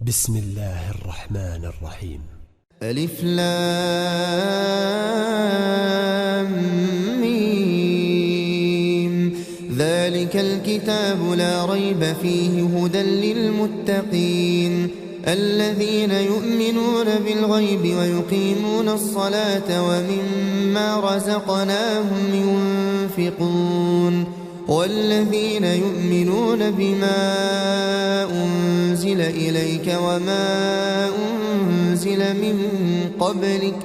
بسم الله الرحمن الرحيم. ألف لام ميم. ذلك الكتاب لا ريب فيه هدى للمتقين الذين يؤمنون بالغيب ويقيمون الصلاة ومما رزقناهم ينفقون والذين يؤمنون بما أنزل إليك وما أنزل من قبلك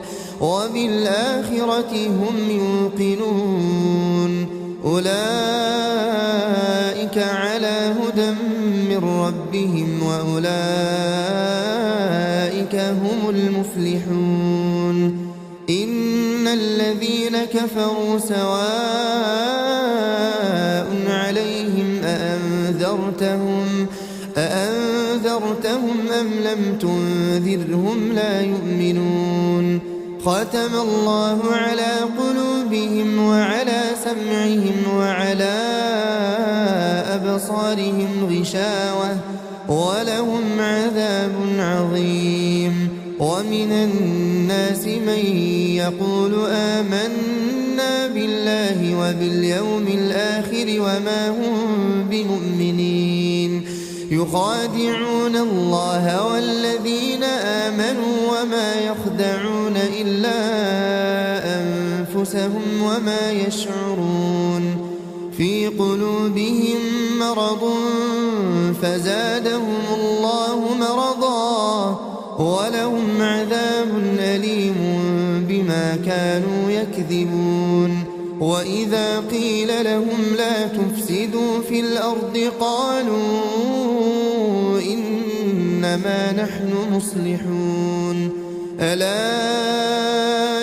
وبالآخرة هم يوقنون أولئك على هدى من ربهم وأولئك هم المفلحون إن الذين كفروا سواء عليهم أأنذرتهم أم لم تنذرهم لا يؤمنون ختم الله على قلوبهم وعلى سمعهم وعلى أبصارهم غشاوة ولهم عذاب عظيم ومن الناس من يقول آمنا بالله وباليوم الآخر وما هم بمؤمنين يخادعون الله والذين آمنوا وما يخدعون إلا أنفسهم وما يشعرون في قلوبهم مرض فزادهم الله مرضا ولهم عذاب أليم بما كانوا يكذبون وإذا قيل لهم لا تفسدوا في الأرض قالوا إنما نحن مصلحون ألا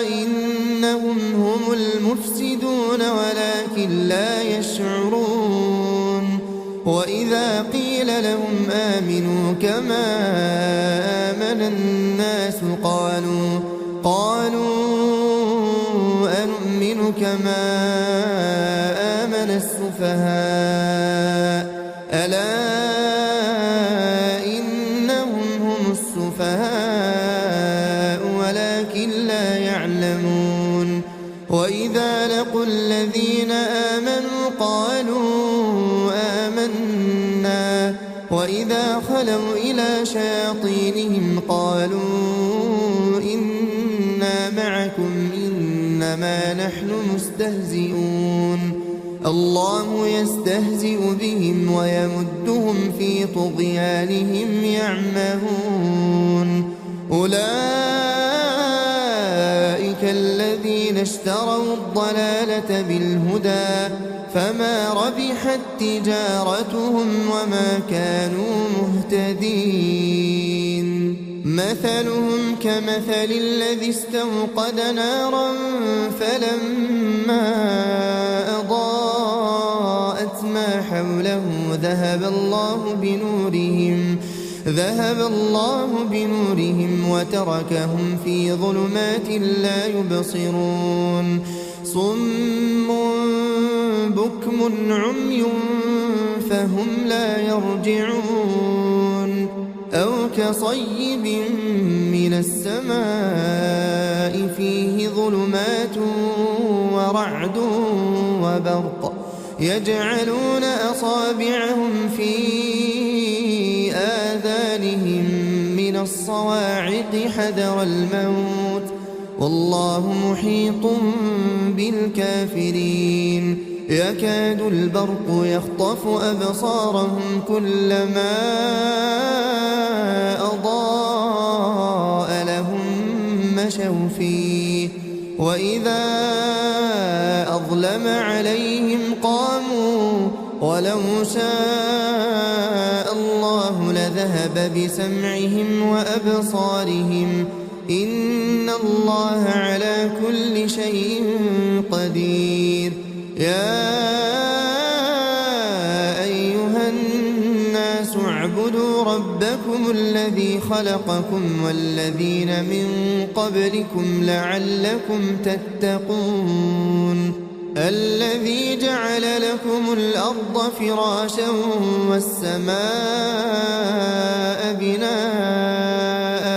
إنهم هم المفسدون ولكن لا يشعرون وإذا قيل لهم آمنوا كما آمن الناس قالوا أنؤمن كما آمن السفهاء ألا إنهم هم السفهاء ولكن لا يعلمون وإذا لقوا الذين آمنوا قالوا آمنا وإذا خلوا إلى شياطينهم قالوا إنا معكم إنما نحن مستهزئون الله يستهزئ بهم ويمدهم في طغيانهم يعمهون أولئك الذين اشتروا الضلالة بالهدى فما ربحت تجارتهم وما كانوا مهتدين مثلهم كمثل الذي استوقد نارا فلما أضاءت ما حوله ذهب الله بنورهم وتركهم في ظلمات لا يبصرون صم بكم عمي فهم لا يرجعون أو كصيب من السماء فيه ظلمات ورعد وبرق يجعلون أصابعهم في آذانهم من الصواعق حذر الموت والله محيط بالكافرين يكاد البرق يخطف أبصارهم كلما أضاء لهم مشوا فيه وإذا أظلم عليهم قاموا ولو شاء الله لذهب بسمعهم وأبصارهم إن الله على كل شيء قدير يا أيها الناس اعبدوا ربكم الذي خلقكم والذين من قبلكم لعلكم تتقون الذي جعل لكم الأرض فراشا والسماء بناء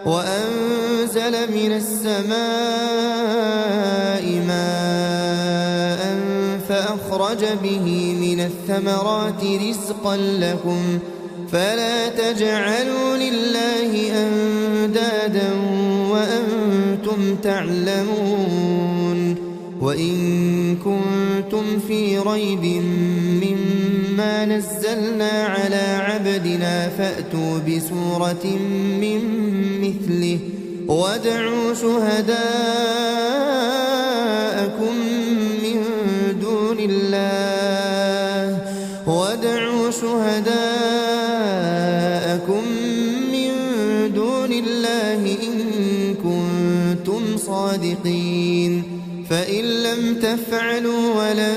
وأنزل من السماء ماء فأخرج به من الثمرات رزقا لكم فلا تجعلوا لله أندادا وأنتم تعلمون وإن كنتم في ريب مما نزلنا على عبدنا فأتوا بسورة من مثله وادعوا شهداءكم من دون الله إن كنتم صادقين فإن لم تفعلوا ولن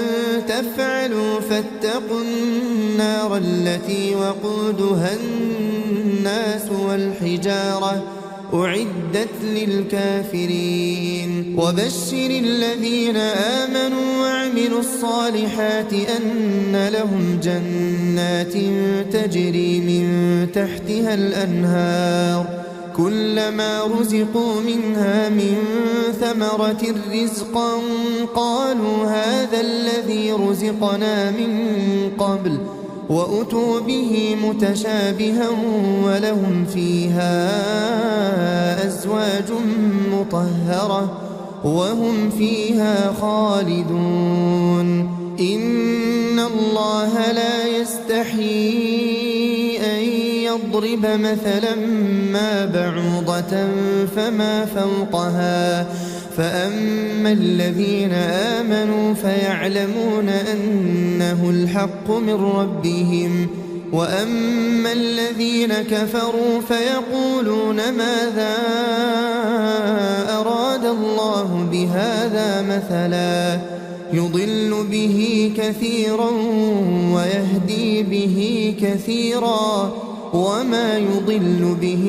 تفعلوا فاتقوا النار التي وقودها الناس والحجارة أعدت للكافرين وبشر الذين آمنوا وعملوا الصالحات أن لهم جنات تجري من تحتها الأنهار كلما رزقوا منها من ثمرة رزقا قالوا هذا الذي رزقنا من قبل وأتوا به متشابها ولهم فيها أزواج مطهرة وهم فيها خالدون إن الله لا يستحيي أن يضرب مثلا ما بعوضة فما فوقها فأما الذين آمنوا فيعلمون أنه الحق من ربهم وأما الذين كفروا فيقولون ماذا أراد الله بهذا مثلا يضل به كثيرا ويهدي به كثيرا وما يضل به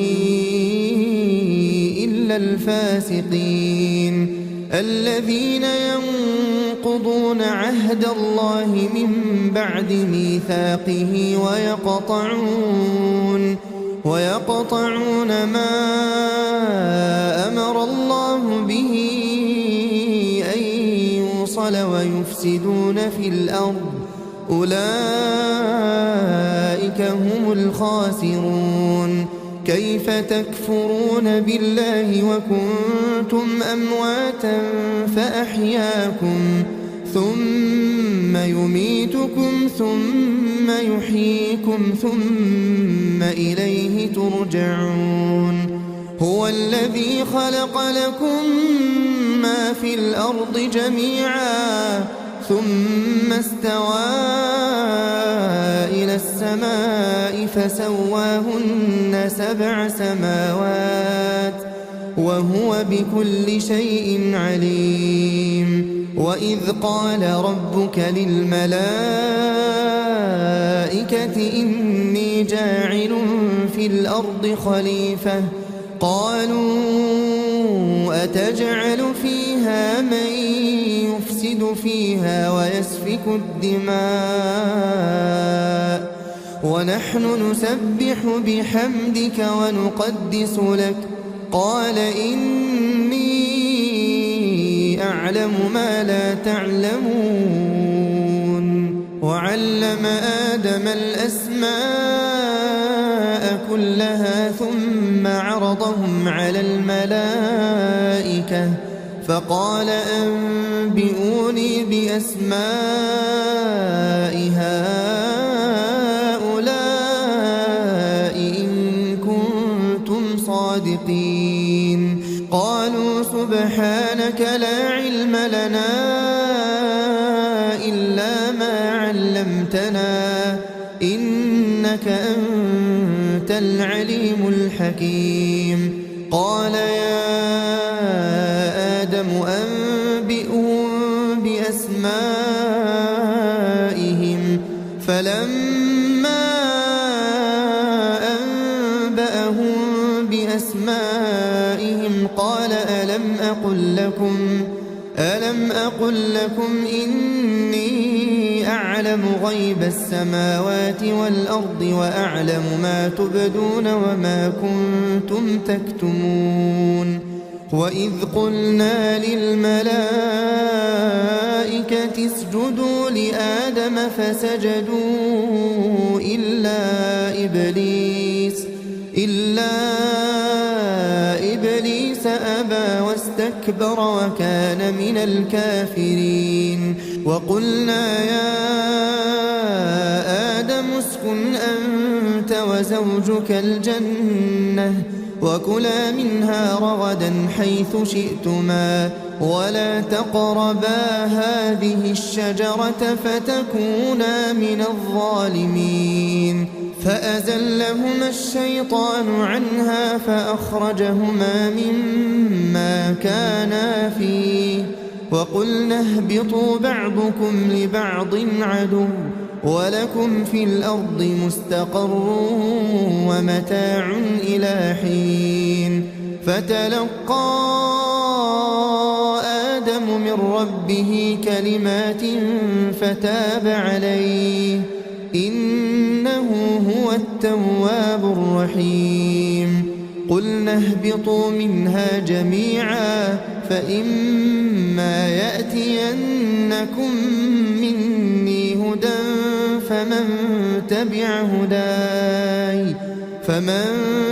إلا الفاسقين الذين ينقضون عهد الله من بعد ميثاقه ويقطعون ما أمر الله به أن يوصل ويفسدون في الأرض أولئك هم الخاسرون كيف تكفرون بالله وكنتم أمواتا فأحياكم ثم يميتكم ثم يحييكم ثم إليه ترجعون هو الذي خلق لكم ما في الأرض جميعا ثم استوى إلى السماء فسواهن 7 سماوات وهو بكل شيء عليم وإذ قال ربك للملائكة إني جاعل في الأرض خليفة قالوا أتجعل فيها من يفسد فيها ويسفك الدماء ونحن نسبح بحمدك ونقدس لك قال إني أعلم ما لا تعلمون وعلم آدم الأسماء كلها ثم عرضهم على الملائكة فقال أنبئوني بأسماء هؤلاء إن كنتم صادقين قالوا سبحانك لا علم لنا إلا ما علمتنا إنك أنت العليم الحكيم قال يا آدم أنبئهم بأسمائهم فلما أنبأهم بأسمائهم قال ألم أقل لكم إني أعلم غيب السماوات والأرض وأعلم ما تبدون وما كنتم تكتمون وإذ قلنا للملائكة اسجدوا لآدم فسجدوا إلا إبليس أبى واستكبر وكان من الكافرين وقلنا يا آدم اسكن أنت وزوجك الجنة وكلا منها رغدا حيث شئتما ولا تقربا هذه الشجرة فتكونا من الظالمين فأزلهما الشيطان عنها فأخرجهما مما كانا فيه وقلنا اهبطوا بعضكم لبعض عدو ولكم في الأرض مستقر ومتاع إلى حين فتلقى آدم من ربه كلمات فتاب عليه إنه هو التواب الرحيم قلنا اهبطوا منها جميعا فإما يأتينكم مني هدى فمن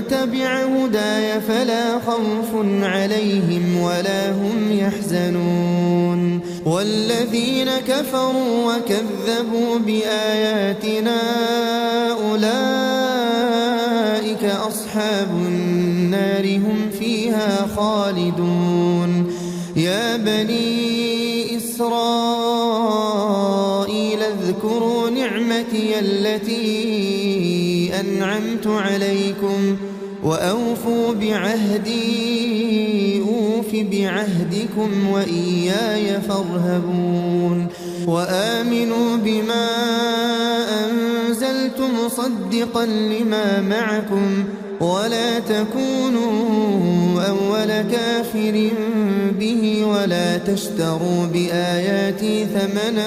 تبع هداي فلا خوف عليهم ولا هم يحزنون والذين كفروا وكذبوا بآياتنا أولئك أصحاب النار هم فيها خالدون يا بني إسرائيل اذكروا نعمتي التي أنعمت عليكم وأوفوا بعهدي أوف بعهدكم وإياي فارهبون وآمنوا بما أنزلت مصدقا لما معكم ولا تكونوا أول كافر به ولا تشتروا بآياتي ثمنا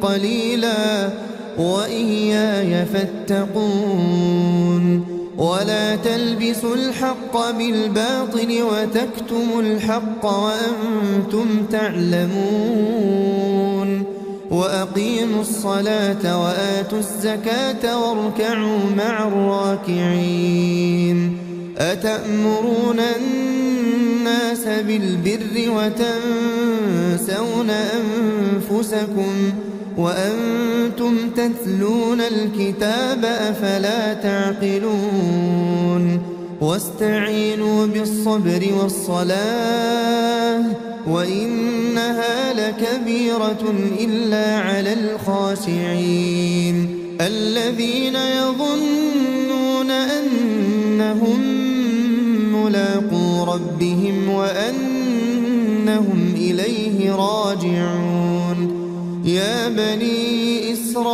قليلا وإياي فاتقون ولا تلبسوا الحق بالباطل وتكتموا الحق وأنتم تعلمون وأقيموا الصلاة وآتوا الزكاة واركعوا مع الراكعين أتأمرون الناس بالبر وتنسون أنفسكم وأنتم تتلون الكتاب أفلا تعقلون واستعينوا بالصبر والصلاة وإنها لكبيرة إلا على الخاشعين الذين يظنون أنهم ملاقو ربهم وأنهم إليه راجعون يا بني إسرائيل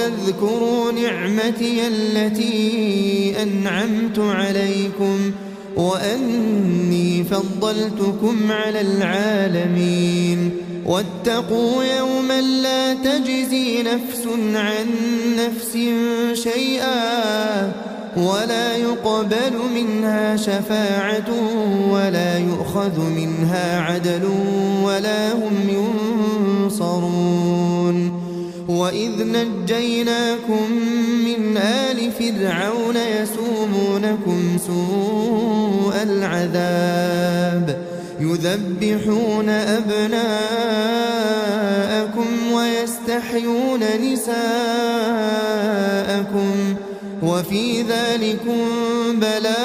اذكروا نعمتي التي أنعمت عليكم وأني فضلتكم على العالمين واتقوا يوما لا تجزي نفس عن نفس شيئا ولا يقبل منها شفاعة ولا يؤخذ منها عدل ولا هم ينصرون وإذ نجيناكم من آل فرعون يسومونكم سوء العذاب يذبحون أبناءكم ويستحيون نساءكم وفي ذلكم بلاء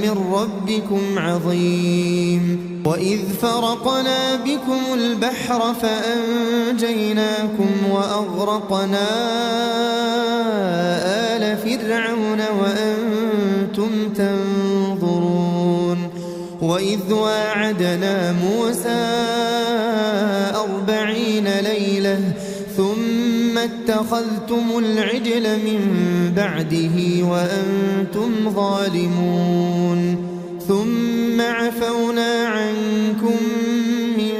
من ربكم عظيم وإذ فرقنا بكم البحر فأنجيناكم وأغرقنا آل فرعون وأنتم تنظرون وإذ واعدنا موسى 40 ليلة ثم اتخذتم العجل من بعده وأنتم ظالمون ثم عفونا عنكم من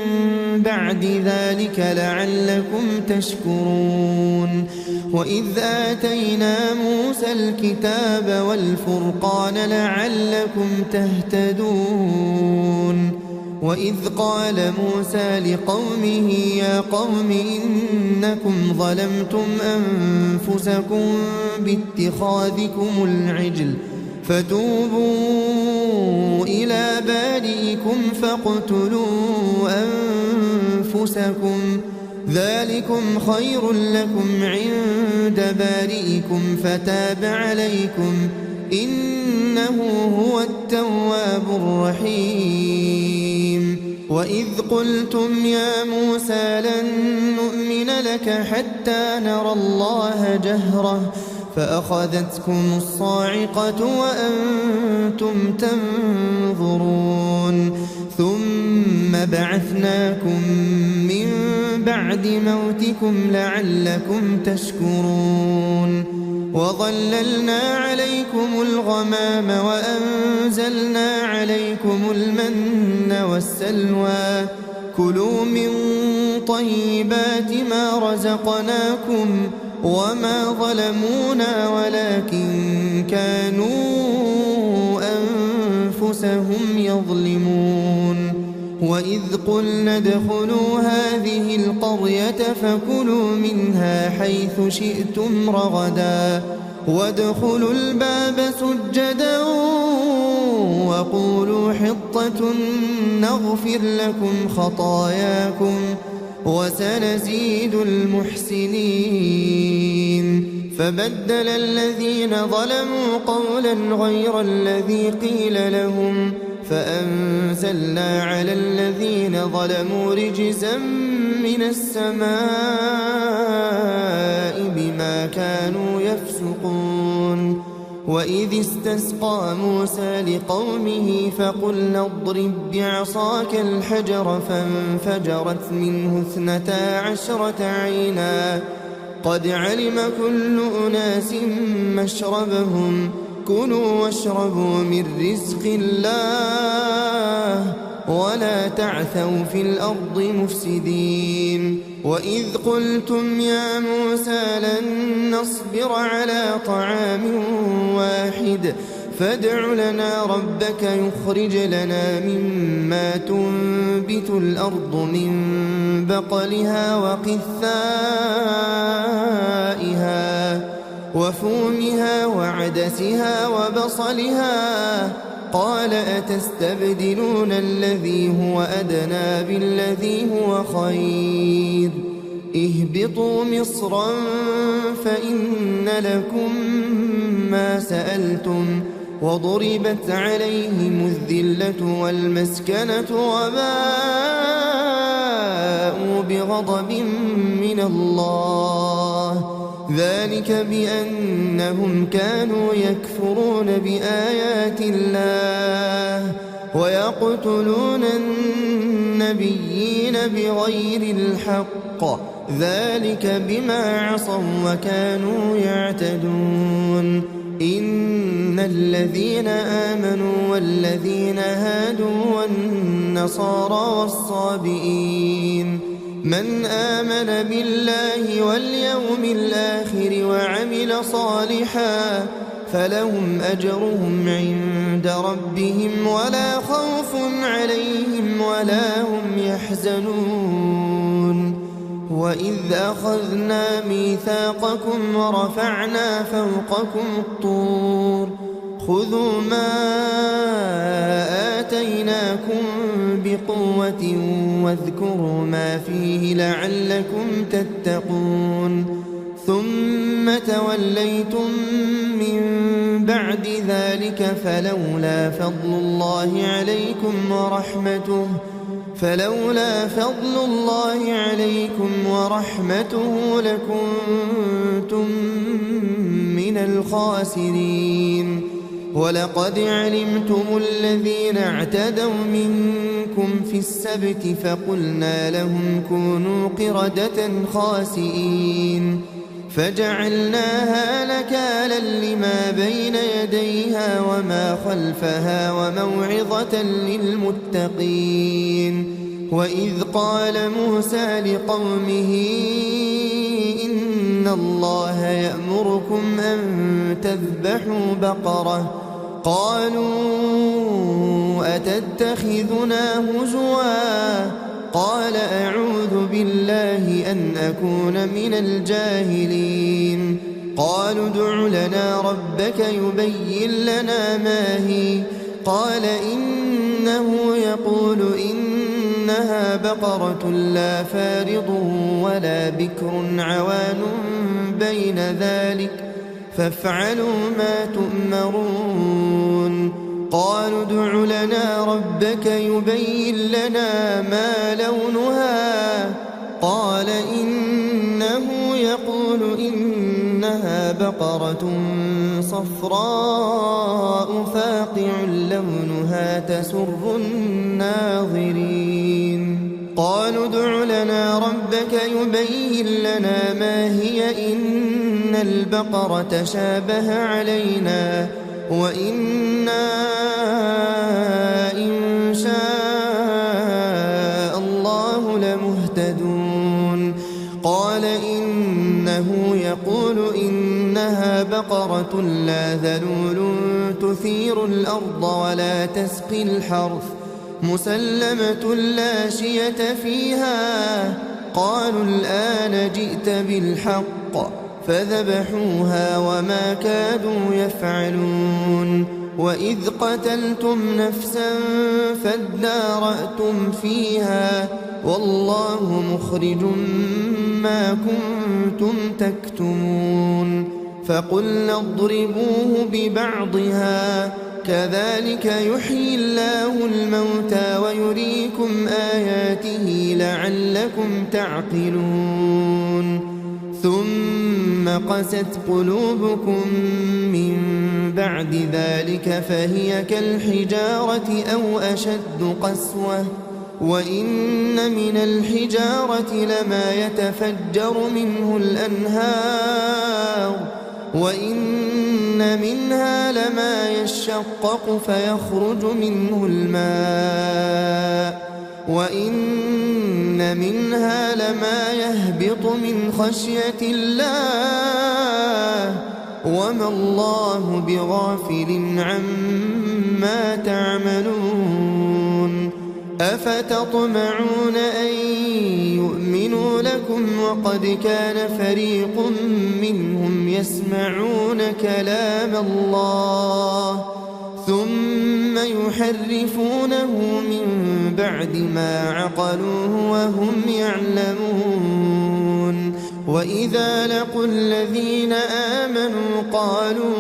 بعد ذلك لعلكم تشكرون وإذ آتينا موسى الكتاب والفرقان لعلكم تهتدون وإذ قال موسى لقومه يا قوم إنكم ظلمتم أنفسكم باتخاذكم العجل فتوبوا إلى بارئكم فاقتلوا أنفسكم ذلكم خير لكم عند بارئكم فتاب عليكم إنه هو التواب الرحيم وإذ قلتم يا موسى لن نؤمن لك حتى نرى الله جهرة فأخذتكم الصاعقة وأنتم تنظرون ثم بعثناكم من بعد موتكم لعلكم تشكرون وظللنا عليكم الغمام وأنزلنا عليكم المن والسلوى كلوا من طيبات ما رزقناكم وما ظلمونا ولكن كانوا أنفسهم يظلمون وإذ قلنا ادخلوا هذه القرية فكلوا منها حيث شئتم رغدا وادخلوا الباب سجدا وقولوا حطة نغفر لكم خطاياكم وسنزيد المحسنين فبدل الذين ظلموا قولا غير الذي قيل لهم فأنزلنا على الذين ظلموا رجزا من السماء بما كانوا يفسقون وإذ استسقى موسى لقومه فقلنا اضرب بعصاك الحجر فانفجرت منه 12 عينا قد علم كل أناس مشربهم كلوا واشربوا من رزق الله ولا تعثوا في الأرض مفسدين وإذ قلتم يا موسى لن نصبر على طعام واحد فادع لنا ربك يخرج لنا مما تنبت الأرض من بقلها وقثائها وفومها وعدسها وبصلها قال أتستبدلون الذي هو أدنى بالذي هو خير اهبطوا مصرا فإن لكم ما سألتم وضربت عليهم الذلة والمسكنة وباءوا بغضب من الله ذلك بأنهم كانوا يكفرون بآيات الله ويقتلون النبيين بغير الحق ذلك بما عصوا وكانوا يعتدون إن الذين آمنوا والذين هادوا والنصارى والصابئين من آمن بالله واليوم الآخر وعمل صالحا فلهم أجرهم عند ربهم ولا خوف عليهم ولا هم يحزنون وإذ أخذنا ميثاقكم ورفعنا فوقكم الطور خذوا ما آتيناكم بقوة واذكروا ما فيه لعلكم تتقون ثم توليتم من بعد ذلك فلولا فضل الله عليكم ورحمته لكنتم من الخاسرين ولقد علمتم الذين اعتدوا منكم في السبت فقلنا لهم كونوا قردة خاسئين فجعلناها نكالا لما بين يديها وما خلفها وموعظة للمتقين. وإذ قال موسى لقومه إن الله يأمركم أن تذبحوا بقرة قالوا أتتخذنا هزوا قال أعوذ بالله أن أكون من الجاهلين. قالوا ادع لنا ربك يبين لنا ما هي قال إنه يقول إنها بقرة لا فارض ولا بكر عوان بين ذلك فافعلوا ما تؤمرون. قالوا ادع لنا ربك يبين لنا ما لونها قال إنه يقول إنها بقرة صفراء فاقع لونها تسر الناظرين. قالوا ادع لنا ربك يبين لنا ما هي إن البقرة شابه علينا وإنا إن شاء الله لمهتدون. قال إنه يقول إنها بقرة لا ذلول تثير الأرض ولا تسقي الحرث مسلمة لا شية فيها. قالوا الآن جئت بالحق فذبحوها وما كادوا يفعلون. وإذ قتلتم نفسا فادارأتم فيها والله مخرج ما كنتم تكتمون. فقلنا اضربوه ببعضها كذلك يحيي الله الموتى ويريكم آياته لعلكم تعقلون. ثم قست قلوبكم من بعد ذلك فهي كالحجارة أو أشد قسوة وإن من الحجارة لما يتفجر منه الأنهار وإن منها لما يشقق فيخرج منه الماء وإن منها لما يهبط من خشية الله وما الله بغافل عما تعملون. أفتطمعون أن يؤمنوا لكم وقد كان فريق منهم يسمعون كلام الله ثم يحرفونه من بعد ما عقلوه وهم يعلمون. وإذا لقوا الذين آمنوا قالوا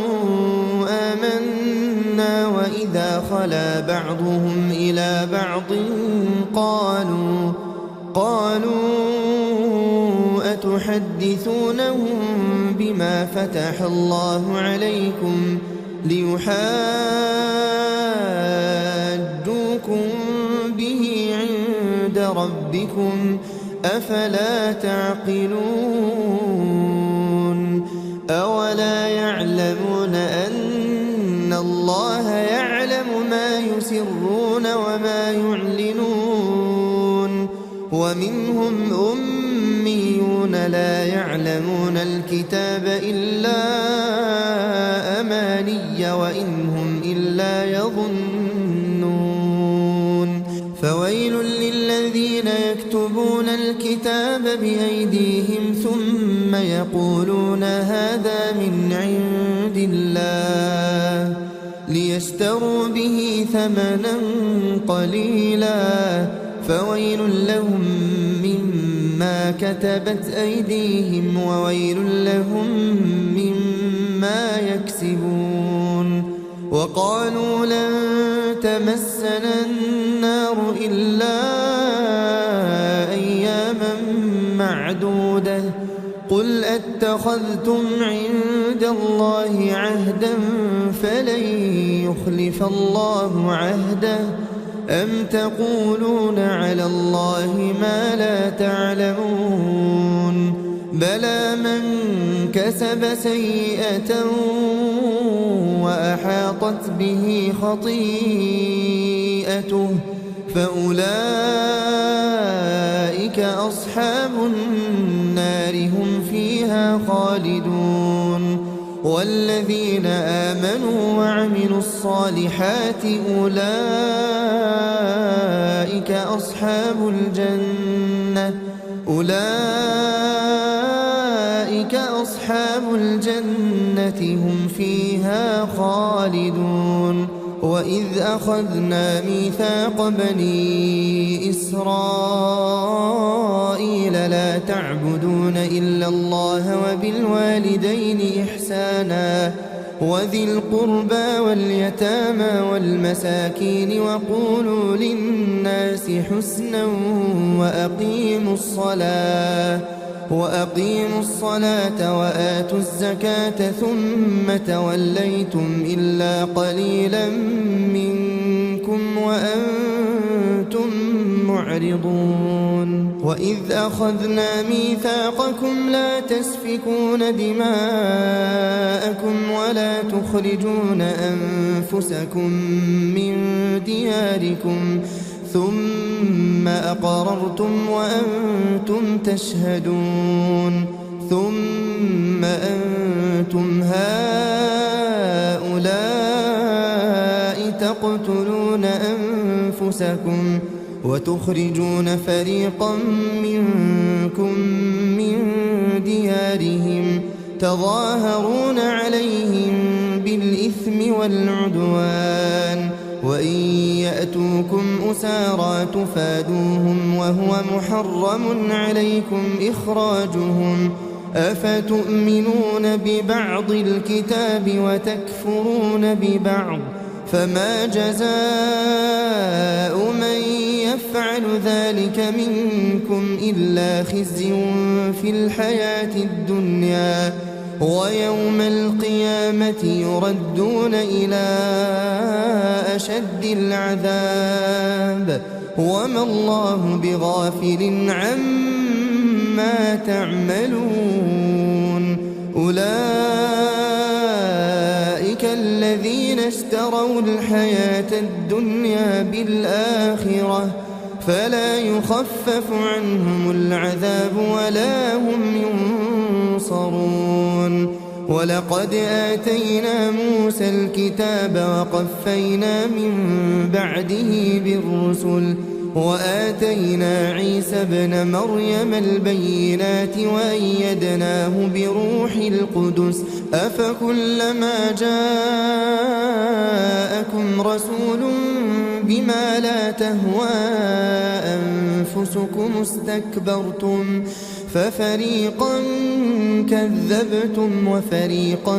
آمنا وإذا خلا بعضهم إلى بعض قالوا أتحدثونهم بما فتح الله عليكم ليحاجوكم به عند ربكم أفلا تعقلون. أولا يعلمون أن الله يعلم ما يسرون وما يعلنون. ومنهم أميون لا يعلمون الكتاب إلا أماني وإن هم إلا يظنون. فويل للذين يكتبون الكتاب بأيديهم ثم يقولون هذا من عند الله ليشتروا به ثمنا قليلا فويل لهم مما كتبت أيديهم وويل لهم مما يكسبون. وقالوا لن تمسنا النار إلا أياما معدودة قل أتخذتم عند الله عهدا فلن يخلف الله عهده أم تقولون على الله ما لا تعلمون. بلى من كسب سيئة وأحاطت به خطيئته فأولئك أصحاب النار هم فيها خالدون والذين آمنوا وعملوا الصالحات أولئك أصحاب الجنة هم فيها خالدون وإذ أخذنا ميثاق بني إسرائيل لا تعبدون إلا الله وبالوالدين إحسانا وذي القربى واليتامى والمساكين وقولوا للناس حسنا وأقيموا الصلاة وآتوا الزكاة ثم توليتم إلا قليلا منكم وأنتم معرضون وإذ أخذنا ميثاقكم لا تسفكون دماءكم ولا تخرجون أنفسكم من دياركم ثم أقررتم وأنتم تشهدون ثم أنتم هؤلاء تقتلون أنفسكم وتخرجون فريقا منكم من ديارهم تظاهرون عليهم بالإثم والعدوان وإن يأتوكم أسارى تفادوهم وهو محرم عليكم إخراجهم أفتؤمنون ببعض الكتاب وتكفرون ببعض فما جزاء من يفعل ذلك منكم إلا خزي في الحياة الدنيا ويوم القيامة يردون إلى أشد العذاب وما الله بغافل عما تعملون أولئك الذين اشتروا الحياة الدنيا بالآخرة فلا يخفف عنهم العذاب ولا هم ينصرون ولقد آتينا موسى الكتاب وقفينا من بعده بالرسل وآتينا عيسى ابن مريم البينات وأيدناه بروح القدس أفكلما جاءكم رسول بما لا تهوى أنفسكم استكبرتم ففريقا كذبتم وفريقا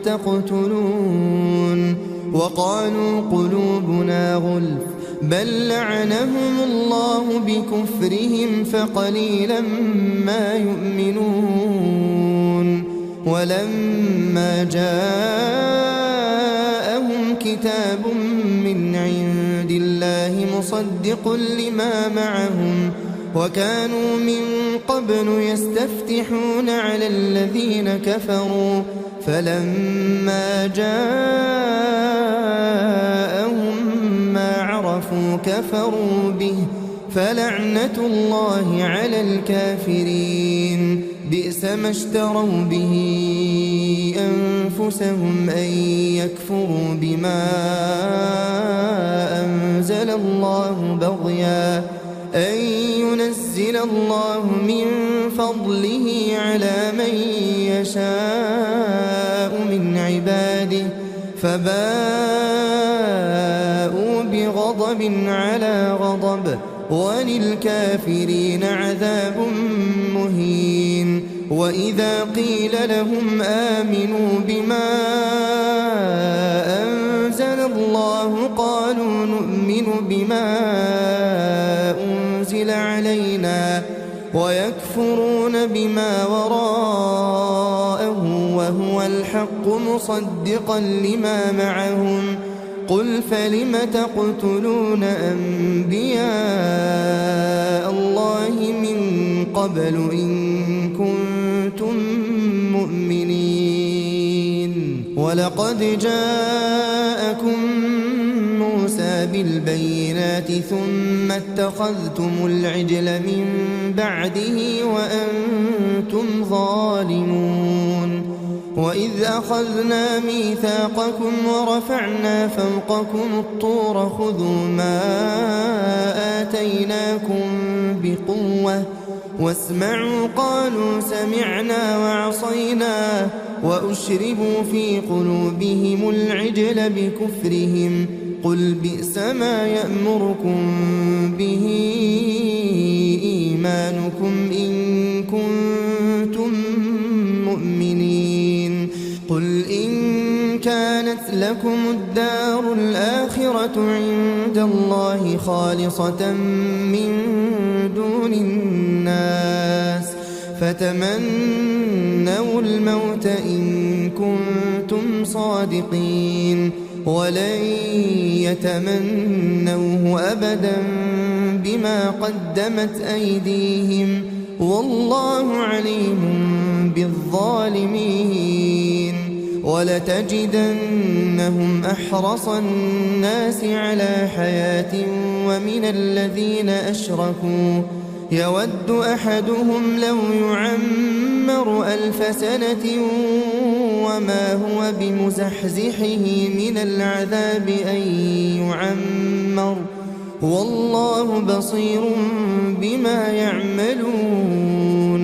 تقتلون وقالوا قلوبنا غلف بل لعنهم الله بكفرهم فقليلا ما يؤمنون ولما جاءهم كتاب من عند الله مصدق لما معهم وكانوا من قبل يستفتحون على الذين كفروا فلما جاءهم ما عرفوا كفروا به فلعنة الله على الكافرين بئس ما اشتروا به أنفسهم أن يكفروا بما أنزل الله بغيا أن ينزل الله من فضله على من يشاء من عباده فباءوا بغضب على غضب وللكافرين عذاب مهين وإذا قيل لهم آمنوا بما أنزل الله قالوا نؤمن بما أنزل علينا ويكفرون بما وراءه وهو الحق مصدقا لما معهم قل فلم تقتلون أنبياء الله من قبل إن كنتم مؤمنين. ولقد جاءكم موسى بالبينات ثم اتخذتم العجل من بعده وأنتم ظالمون. وإذ أخذنا ميثاقكم ورفعنا فوقكم الطور خذوا ما آتيناكم بقوة واسمعوا قالوا سمعنا وعصينا وأشربوا في قلوبهم العجل بكفرهم قل بئس ما يأمركم به إيمانكم إن كنتم مؤمنين. قل إن كانت لكم الدار الآخرة عند الله خالصة من دون الناس فتمنوا الموت إن كنتم صادقين ولن يتمنوه أبدا بما قدمت أيديهم والله عليم بالظالمين. ولتجدنهم أحرص الناس على حياة ومن الذين أشركوا يود أحدهم لو يعمر 1000 سنة وما هو بمزحزحه من العذاب أن يعمر والله بصير بما يعملون.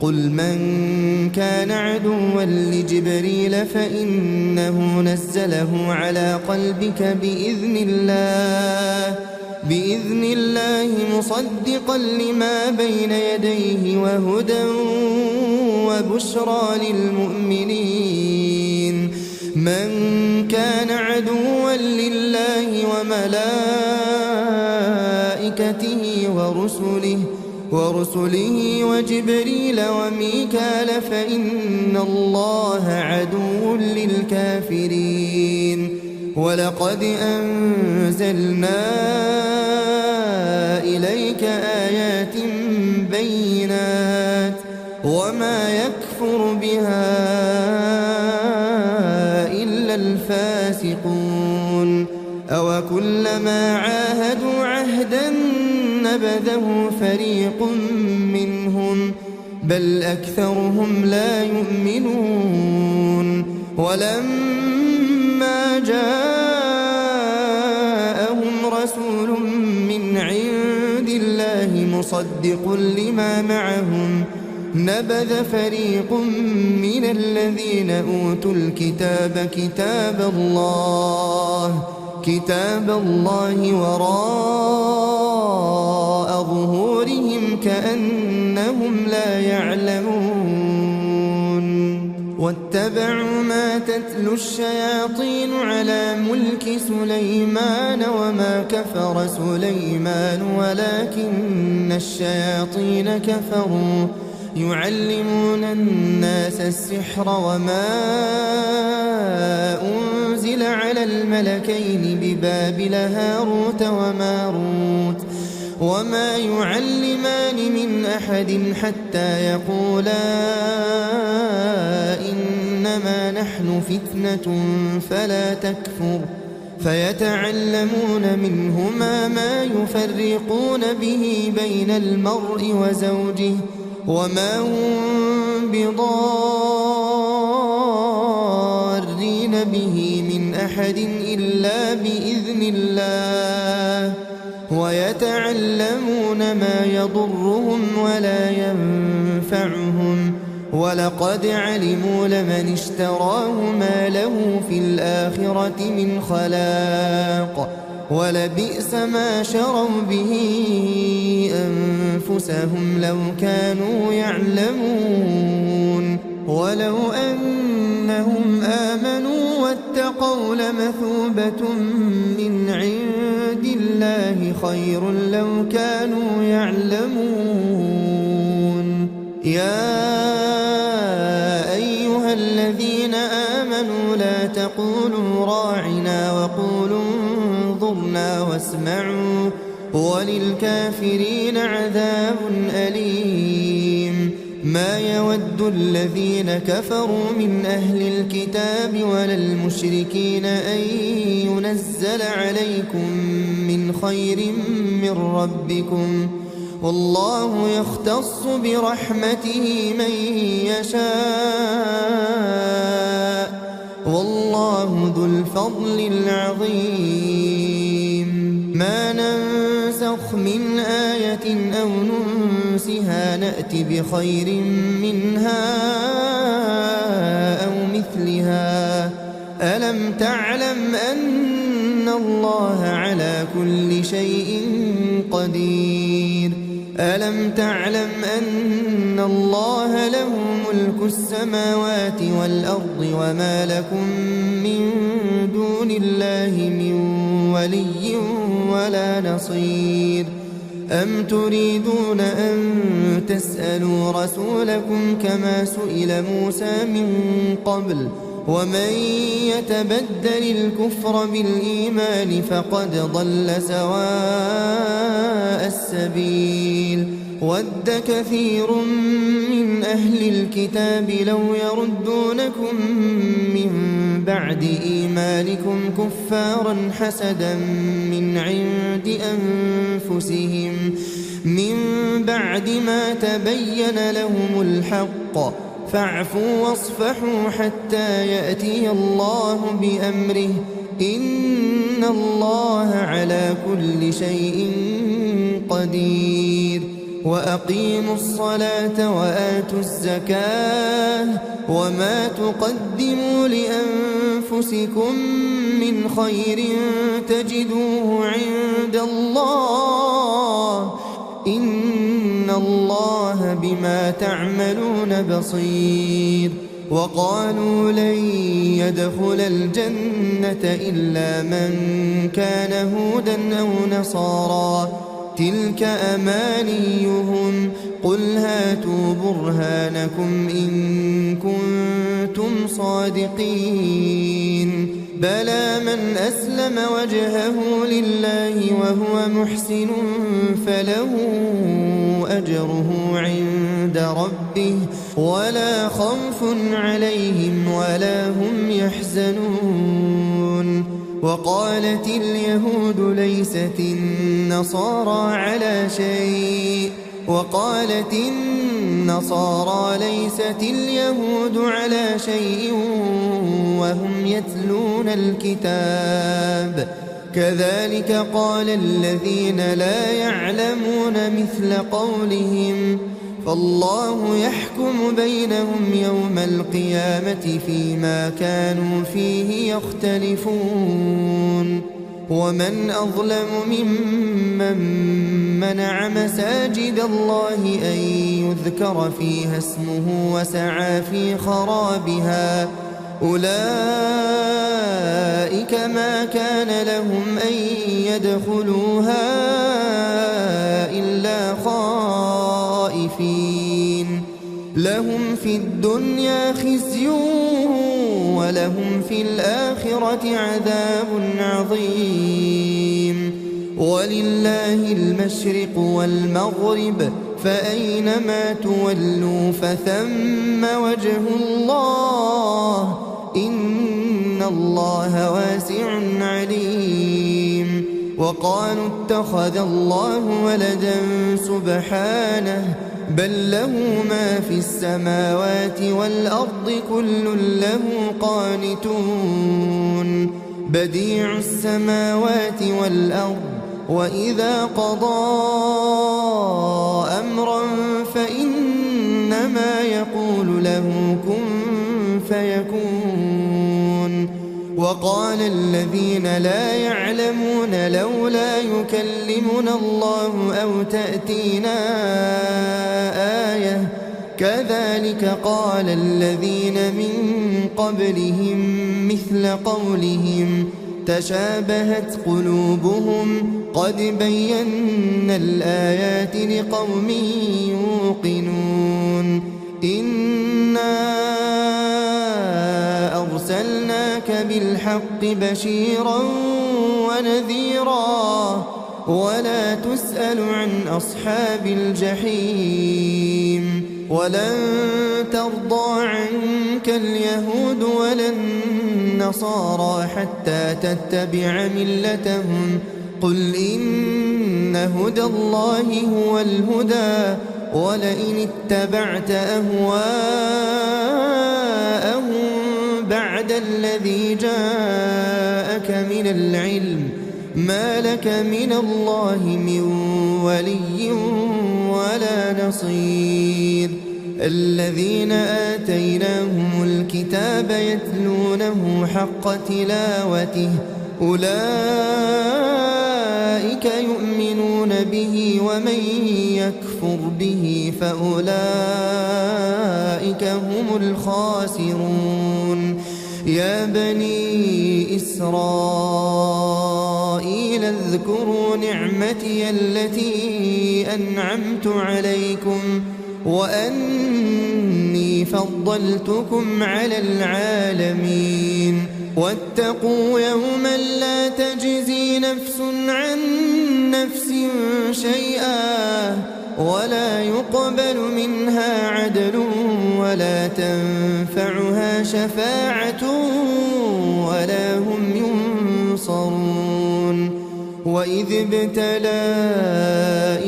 قل من كان عدوا لجبريل فإنه نزله على قلبك بإذن الله مصدقا لما بين يديه وهدى وبشرى للمؤمنين. من كان عدوا لله وملائكته ورسله وجبريل وميكال فإن الله عدو للكافرين. ولقد أنزلنا إليك آيات بينات وما يكفر بها إلا الفاسقون. أوكلما عاهدوا عهدا نبذه فريق منهم بل أكثرهم لا يؤمنون. ولما جاءهم رسول من عند الله مصدق لما معهم نبذ فريق من الذين أوتوا الكتاب كتاب الله وراء ظهورهم كأنهم لا يعلمون. واتبعوا ما تتلو الشياطين على ملك سليمان وما كفر سليمان ولكن الشياطين كفروا يعلمون الناس السحر وما أنزل على الملكين ببابل هاروت وماروت وما يعلمان من أحد حتى يقولا إنما نحن فتنة فلا تكفر فيتعلمون منهما ما يفرقون به بين المرء وزوجه وما هم بضارين به من أحد إلا بإذن الله ويتعلمون ما يضرهم ولا ينفعهم ولقد علموا لمن اشتراه ما له في الآخرة من خلاق ولبئس ما شروا به أنفسهم لو كانوا يعلمون. ولو أنهم آمنوا واتقوا لمثوبة من عند الله خير لو كانوا يعلمون. يا أيها الذين آمنوا لا تقولوا راعنا وقولوا انظرنا واسمعوا وللكافرين عذاب أليم. ما يود الذين كفروا من أهل الكتاب ولا المشركين أن ينزل عليكم من خير من ربكم، والله يختص برحمته من يشاء، والله ذو الفضل العظيم. ما ننسخ من آية أو ننسها نأت بخير منها أو مثلها. ألم تعلم أن الله على كل شيء قدير؟ ألم تعلم أن الله له ملك السماوات والأرض وما لكم من دون الله من ولي ولا نصير؟ أم تريدون أن تسألوا رسولكم كما سئل موسى من قبل؟ ومن يتبدل الكفر بالإيمان فقد ضل سواء السبيل. ود كثير من أهل الكتاب لو يردونكم من بعد إيمانكم كفارا حسدا من عند أنفسهم من بعد ما تبين لهم الحق، فاعفوا واصفحوا حتى يأتي الله بأمره، إن الله على كل شيء قدير. وأقيموا الصلاة وآتوا الزكاة وما تقدموا لأنفسكم من خير تجدوه عند الله، إن الله بما تعملون بصير. وقالوا لن يدخل الجنة إلا من كان هودا أو نصارى، تلك أمانيهم، قل هاتوا برهانكم إن كنتم صادقين. بلى من أسلم وجهه لله وهو محسن فله أجره عند ربه ولا خوف عليهم ولا هم يحزنون. وقالت اليهود ليست النصارى على شيء، وقالت النصارى ليست اليهود على شيء وهم يتلون الكتاب، كذلك قال الذين لا يعلمون مثل قولهم، فالله يحكم بينهم يوم القيامة فيما كانوا فيه يختلفون. ومن أظلم ممن منع مساجد الله أن يذكر فيها اسمه وسعى في خرابها، أولئك ما كان لهم أن يدخلوها إلا خائفين، لهم في الدنيا خزي ولهم في الآخرة عذاب عظيم. ولله المشرق والمغرب، فأينما تولوا فثم وجه الله، إن الله واسع عليم. وقالوا اتخذ الله ولدا سبحانه، بل له ما في السماوات والأرض كل له قانتون، بديع السماوات والأرض، وإذا قضى أمرا فإنما يقول له كن فيكون. وقال الذين لا يعلمون لولا يكلمنا الله أو تأتينا آية، كذلك قال الذين من قبلهم مثل قولهم تشابهت قلوبهم، قد بينا الآيات لقوم يوقنون. إنا أرسلناك بالحق بشيرا ونذيرا، ولا تسأل عن أصحاب الجحيم. ولن ترضى عنك اليهود ولا النصارى حتى تتبع ملتهم قل إن هدى الله هو الهدى ولئن اتبعت أهواءهم بعد الذي جاءك من العلم ما لك من الله من ولي ولا نصير الذين آتيناهم الكتاب يتلونه حق تلاوته أولئك يؤمنون به ومن يكفر به فأولئك هم الخاسرون يا بني إسرائيل اذكروا نعمتي التي أنعمت عليكم وأني فضلتكم على العالمين واتقوا يوما لا تجزي نفس عن نفس شيئا ولا يقبل منها عدل ولا تنفعها شفاعة ولا هم ينصرون وإذ ابتلى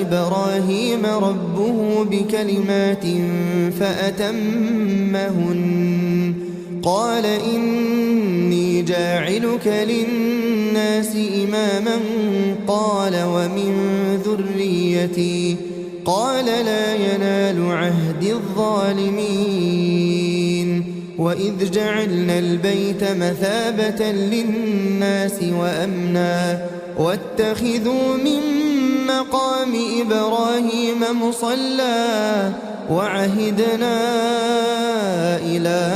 إبراهيم ربه بكلمات فأتمهن قال إني جاعلك للناس إماما قال ومن ذريتي قال لا ينال عهد الظالمين وإذ جعلنا البيت مثابة للناس وأمنا واتخذوا من مقام إبراهيم مصلى وعهدنا إلى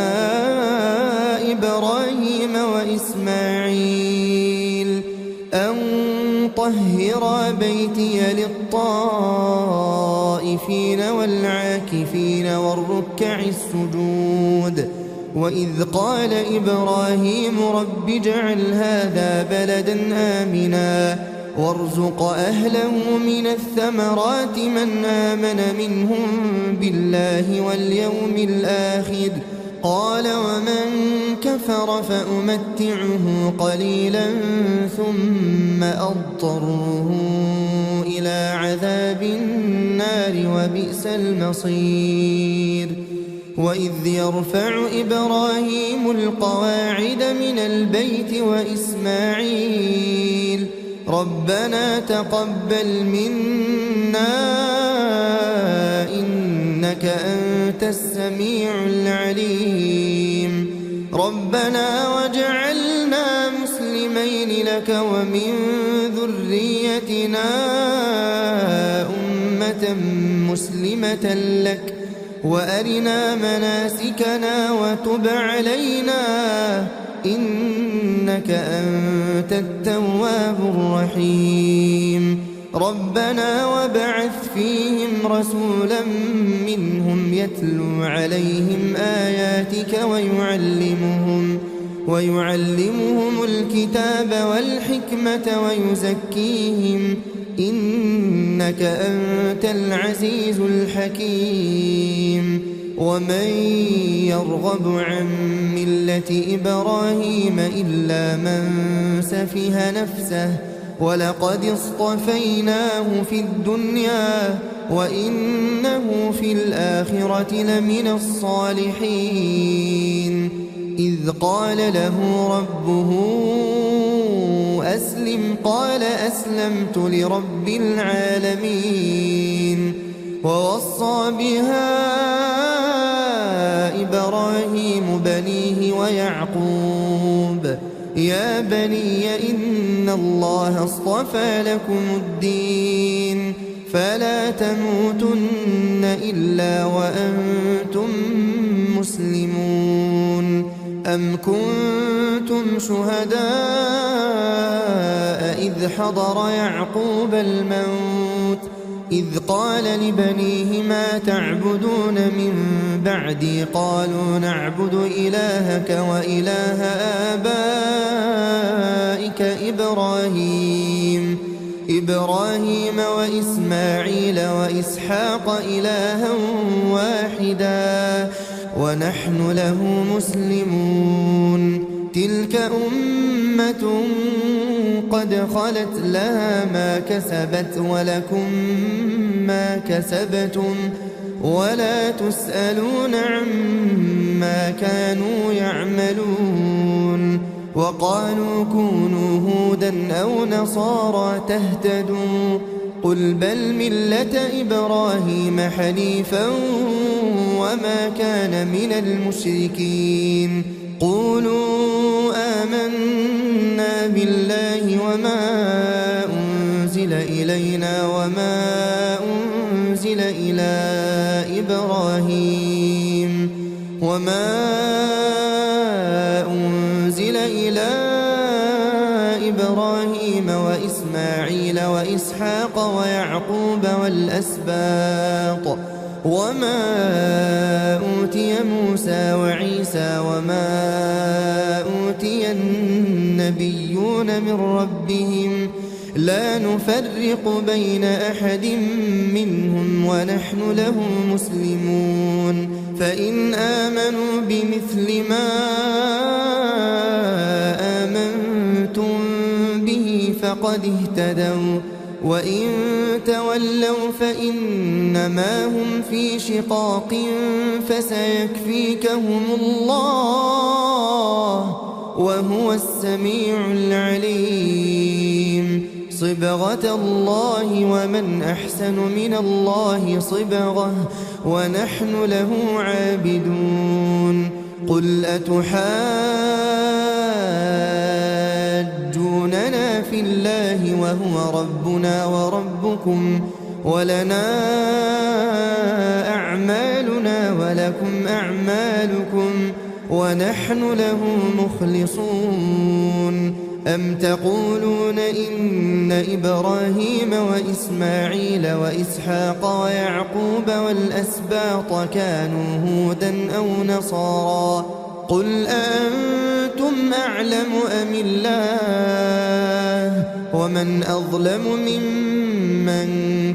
إبراهيم وإسماعيل أن طهر بيتي للطائفين والعاكفين والركع السجود وإذ قال إبراهيم رب اجعل هذا بلدا آمنا وارزق أهله من الثمرات من آمن منهم بالله واليوم الآخر قال ومن كفر فأمتعه قليلا ثم أضطره إلى عذاب النار وبئس المصير وإذ يرفع إبراهيم القواعد من البيت وإسماعيل ربنا تقبل منا إنك أنت السميع العليم ربنا واجعلنا مسلمين لك ومن ذريتنا أمة مسلمة لك وأرنا مناسكنا وتب علينا إنك أنت التواب الرحيم ربنا وابعث فيهم رسولا منهم يتلو عليهم آياتك ويعلمهم الكتاب والحكمة ويزكيهم إنك أنت العزيز الحكيم ومن يرغب عن ملة إبراهيم إلا من سفه نفسه ولقد اصطفيناه في الدنيا وإنه في الآخرة لمن الصالحين إذ قال له ربه أسلم قال أسلمت لرب العالمين ووصى بها إبراهيم بنيه ويعقوب يا بني إن الله اصطفى لكم الدين فلا تموتن إلا وأنتم مسلمون أم كنتم شهداء إذ حضر يعقوب الموت إذ قال لبنيه ما تعبدون من بعدي قالوا نعبد إلهك وإله آبائك إبراهيم وإسماعيل وإسحاق إلها واحدا ونحن له مسلمون تلك أمة قد خلت لها ما كسبت ولكم ما كسبتم ولا تسألون عما كانوا يعملون وقالوا كونوا هودا أو نصارى تهتدوا قل بل ملة إبراهيم حنيفا وما كان من المشركين قولوا آمنا بالله وما أنزل إلينا وما أنزل إلى إبراهيم وإسماعيل وإسحاق ويعقوب والأسباط وما أوتي موسى وعيسى وما أوتي النبيون من ربهم لا نفرق بين أحد منهم ونحن له مسلمون فإن آمنوا بمثل ما آمنتم به فقد اهتدوا وإن تولوا فإنما هم في شقاق فسيكفيكهم الله وهو السميع العليم صبغة الله ومن أحسن من الله صبغة ونحن له عابدون قل أتحاجوننا في الله وهو ربنا وربكم ولنا أعمالنا ولكم أعمالكم ونحن له مخلصون أم تقولون إن إبراهيم وإسماعيل وإسحاق ويعقوب والأسباط كانوا هودا أو نصارى قل أنتم أعلم أم الله ومن أظلم ممن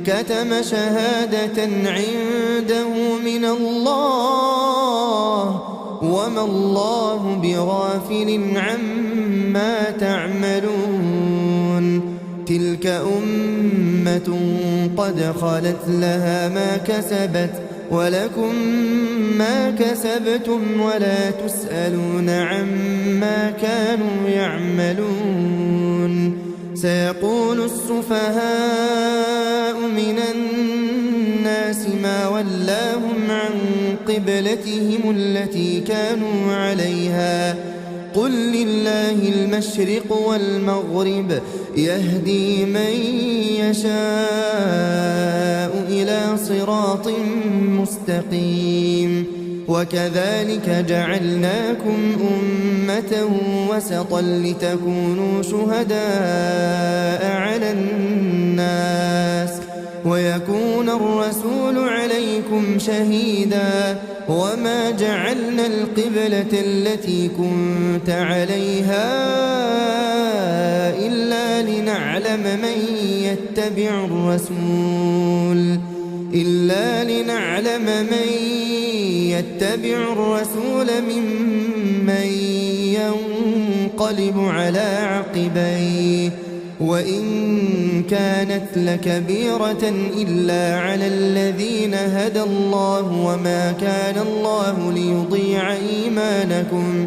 كتم شهادة عنده من الله وما الله بغافل عما تعملون تلك أمة قد خلت لها ما كسبت ولكم ما كسبتم ولا تسألون عما كانوا يعملون سيقول السفهاء من الناس ما ولاهم عن قبلتهم التي كانوا عليها قل لله المشرق والمغرب يهدي من يشاء إلى صراط مستقيم وكذلك جعلناكم أمة وسطا لتكونوا شهداء على الناس ويكون الرسول عليكم شهيدا وما جعلنا القبلة التي كنت عليها إلا لنعلم من يتبع الرسول ممن ينقلب على عقبيه وإن كانت لكبيرة إلا على الذين هدى الله وما كان الله ليضيع إيمانكم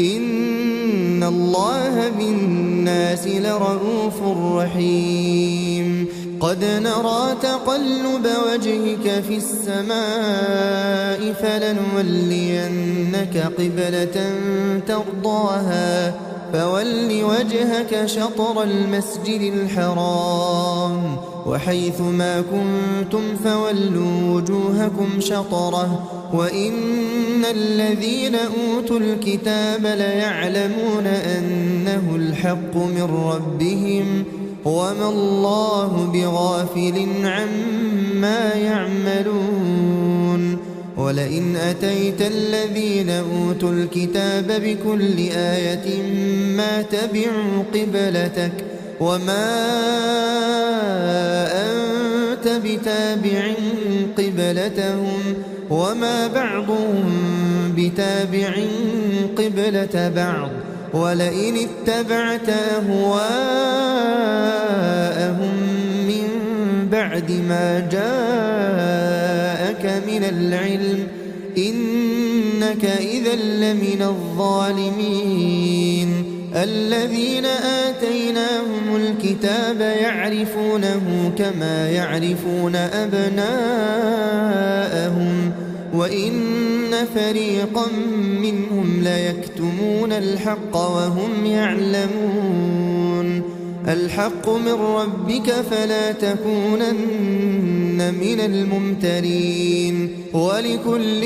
إن الله بالناس لرءوف رحيم قد نرى تقلب وجهك في السماء فلنولينك قبلة ترضاها فول وجهك شطر المسجد الحرام وحيث ما كنتم فولوا وجوهكم شطره وإن الذين أوتوا الكتاب ليعلمون أنه الحق من ربهم وما الله بغافل عما يعملون ولئن أتيت الذين أوتوا الكتاب بكل آية ما تبعوا قبلتك وما أنت بتابع قبلتهم وما بعضهم بتابع قبلة بعض ولئن اتبعت أهواءهم من بعد ما جاءك من العلم إنك إذا لمن الظالمين. الذين آتيناهم الكتاب يعرفونه كما يعرفون أبناءهم وإن فريقا منهم ليكتمون الحق وهم يعلمون. الحق من ربك فلا تكونن من الممترين. ولكل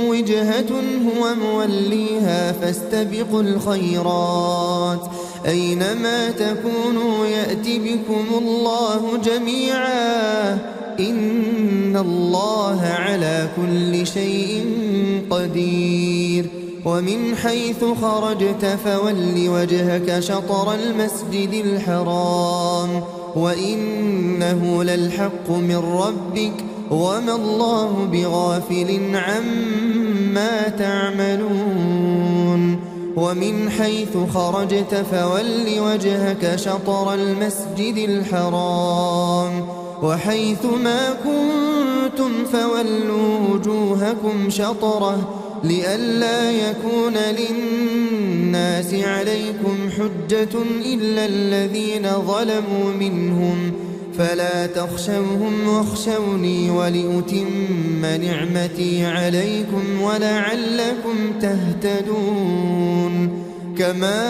وجهة هو موليها فاستبقوا الخيرات أينما تكونوا يأت بكم الله جميعا إن الله على كل شيء قدير. ومن حيث خرجت فول وجهك شطر المسجد الحرام وإنه للحق من ربك وما الله بغافل عما تعملون. ومن حيث خرجت فول وجهك شطر المسجد الحرام وحيث ما كنتم فولوا وجوهكم شطره لئلا يكون للناس عليكم حجة إلا الذين ظلموا منهم فلا تخشوهم واخشوني ولأتم نعمتي عليكم ولعلكم تهتدون. كما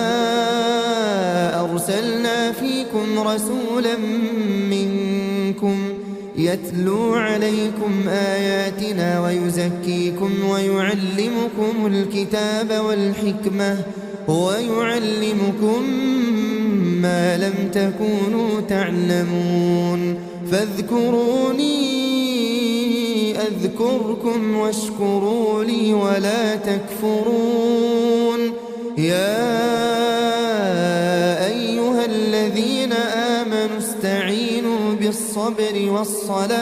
أرسلنا فيكم رسولا منكم يتلو عليكم آياتنا ويزكيكم ويعلمكم الكتاب والحكمة ويعلمكم ما لم تكونوا تعلمون. فاذكروني أذكركم واشكروا لي ولا تكفرون. يا أيها الذين آمنوا استعينوا بالصبر والصلاة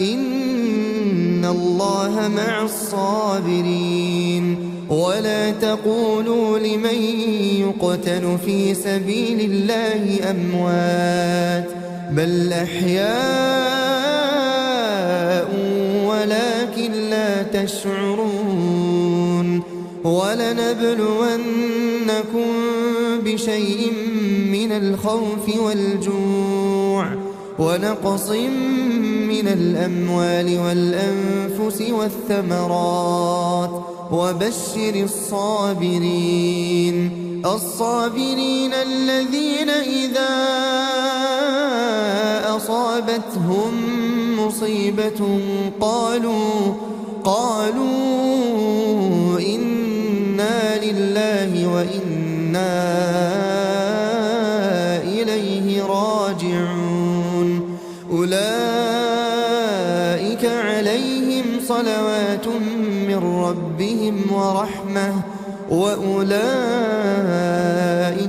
إن الله مع الصابرين. ولا تقولوا لمن يقتل في سبيل الله أموات بل أحياء ولكن لا تشعرون. ولنبلونكم بشيء من الخوف والجوع ونقص من الأموال والأنفس والثمرات وبشر الصابرين الذين إذا أصابتهم مصيبة قالوا إنا لله وإنا إليه راجعون. أولئك عليهم صلوات من ربهم ورحمة وأولئك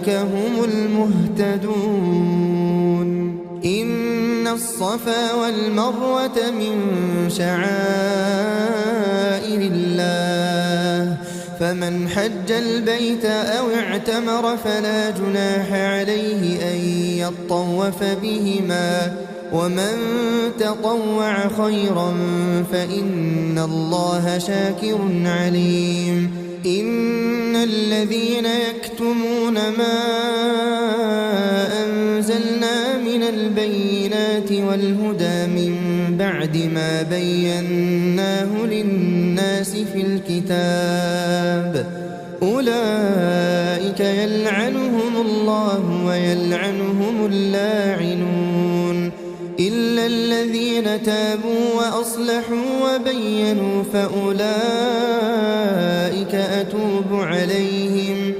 هم المهتدون. إن الصفا والمروة من شعائر الله فمن حج البيت أو اعتمر فلا جناح عليه أن يطوف بهما ومن تطوع خيرا فإن الله شاكر عليم. إن الذين يكتمون ما أنزلنا من البينات والهدى من بعد ما بيناه للناس في الكتاب أولئك يلعنهم الله ويلعنهم اللاعنون إلا الذين تابوا وأصلحوا وبينوا فأولئك أتوب عليهم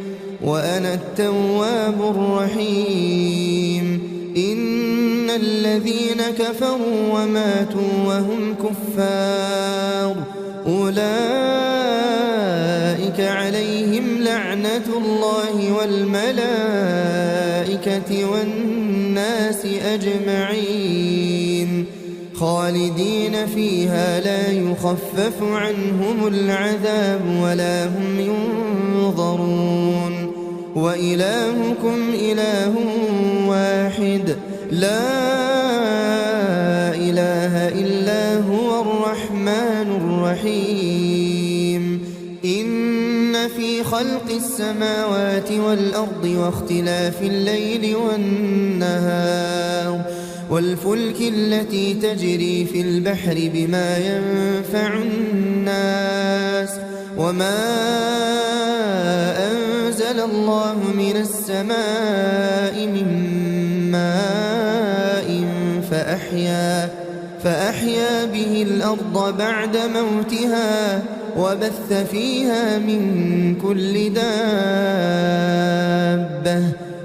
وأنا التواب الرحيم. إن الذين كفروا وماتوا وهم كفار أولئك عليهم لعنة الله والملائكة والناس أجمعين خالدين فيها لا يخفف عنهم العذاب ولا هم ينظرون وإلهكم إله واحد لا إله إلا هو الرحمن الرحيم إن في خلق السماوات والأرض واختلاف الليل والنهار والفلك التي تجري في البحر بما ينفع الناس وما أنزل الله من السماء من ماء فأحيا به الأرض بعد موتها وبث فيها من كل دابة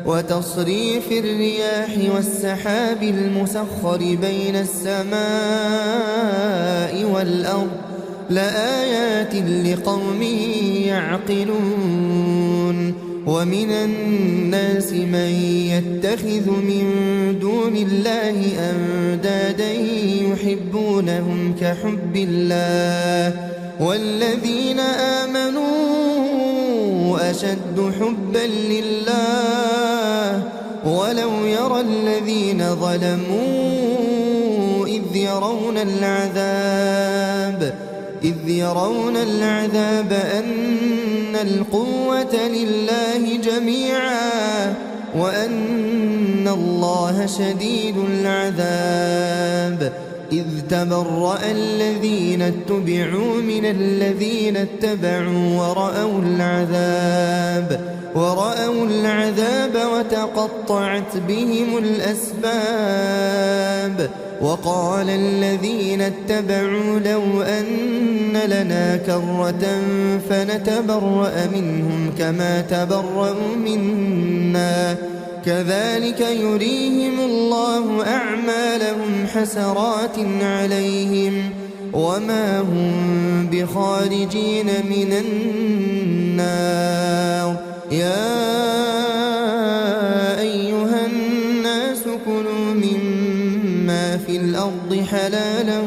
وتصريف الرياح والسحاب المسخر بين السماء والأرض لآيات لقوم يعقلون ومن الناس من يتخذ من دون الله أندادا يحبونهم كحب الله والذين آمنوا أشد حبا لله ولو يرى الذين ظلموا إذ يرون العذاب أن القوة لله جميعا وأن الله شديد العذاب إذ تبرأ الذين اتبعوا من الذين اتبعوا ورأوا العذاب وتقطعت بهم الأسباب وقال الذين اتبعوا لو أن لنا كرة فنتبرأ منهم كما تبرأوا منا كذلك يريهم الله أعمالهم حسرات عليهم وما هم بخارجين من النار يا أيها الناس كلوا مما في الأرض حلالا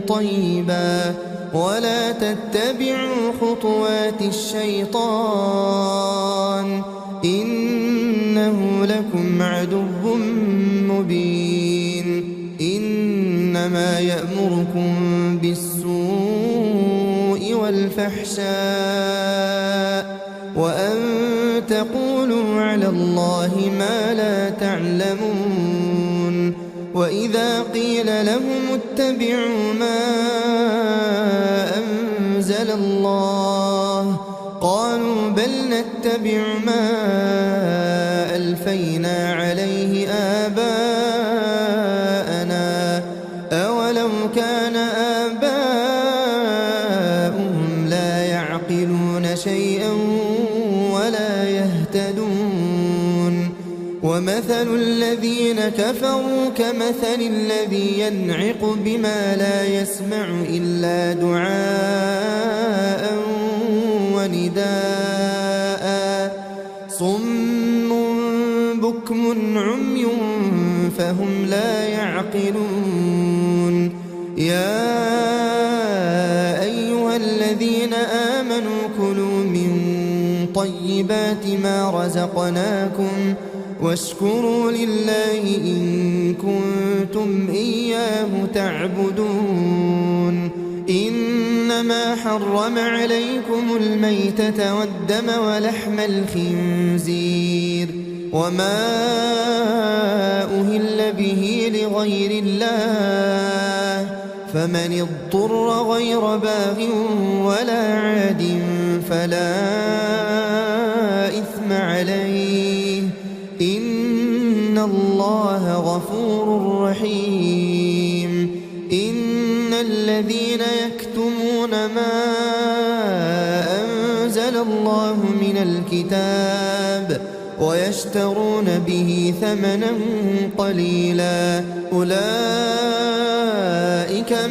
طيبا ولا تتبعوا خطوات الشيطان إنه لكم عدو مبين إنما يأمركم بالسوء والفحشاء وأن تقولوا على الله ما لا تعلمون وإذا قيل لهم اتبعوا ما أنزل الله قالوا بل نتبع ما ألفينا عليه آباءنا أولو كان آباؤهم لا يعقلون شيئا ولا يهتدون ومثل الذين كفروا كمثل الذي ينعق بما لا يسمع إلا دعاء ونداء صم بكم عمي فهم لا يعقلون يا أيها الذين آمنوا كلوا من طيبات ما رزقناكم واشكروا لله إن كنتم إياه تعبدون إنما حرم عليكم الميتة والدم ولحم الخنزير وما أهل به لغير الله فمن اضطر غير باغ ولا عاد فلا إثم عليه إن الله غفور رحيم إن الذين يكتمون ما أنزل الله من الكتاب ويشترون به ثمنا قليلا أولئك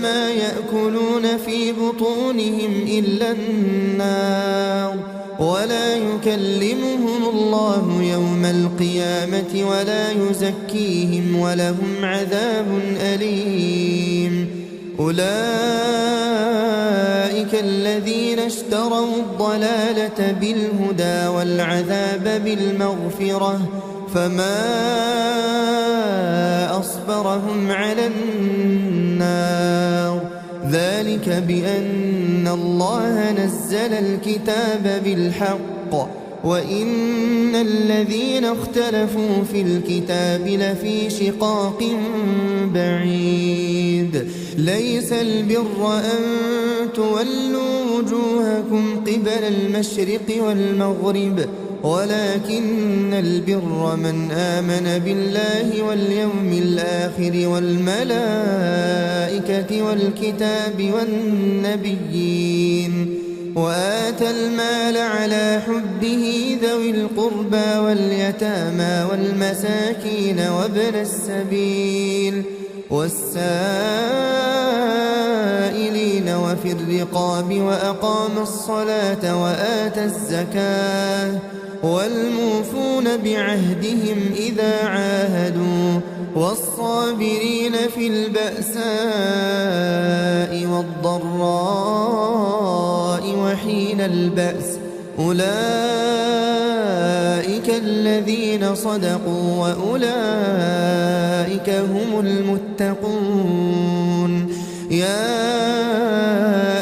ما يأكلون في بطونهم إلا النار ولا يكلمهم الله يوم القيامة ولا يزكيهم ولهم عذاب أليم. أولئك الذين اشتروا الضلالة بالهدى والعذاب بالمغفرة فما أصبرهم على النار. ذلك بأن الله نزل الكتاب بالحق وإن الذين اختلفوا في الكتاب لفي شقاق بعيد. ليس البر أن تولوا وجوهكم قبل المشرق والمغرب ولكن البر من آمن بالله واليوم الآخر والملائكة والكتاب والنبيين وآتى المال على حبه ذوي القربى واليتامى والمساكين وابن السبيل والسائلين وفي الرقاب وأقام الصلاة وآتى الزكاة والموفون بعهدهم إذا عاهدوا والصابرين في البأساء والضراء وحين البأس. أولئك الذين صدقوا وأولئك هم المتقون. يا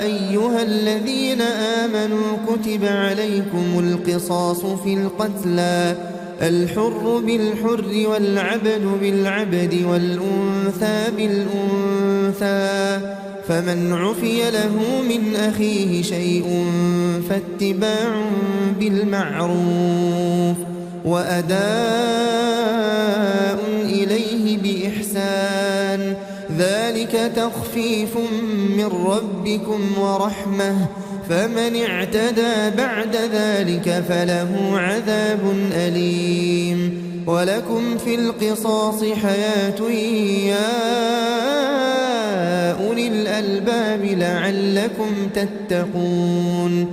أيها الذين آمنوا كتب عليكم القصاص في القتلى الحر بالحر والعبد بالعبد والأنثى بالأنثى فمن عفي له من أخيه شيء فاتباع بالمعروف وأداء إليه بإحسان ذلك تخفيف من ربكم ورحمة فمن اعتدى بعد ذلك فله عذاب أليم. ولكم في القصاص حياة يا أولي الألباب لعلكم تتقون.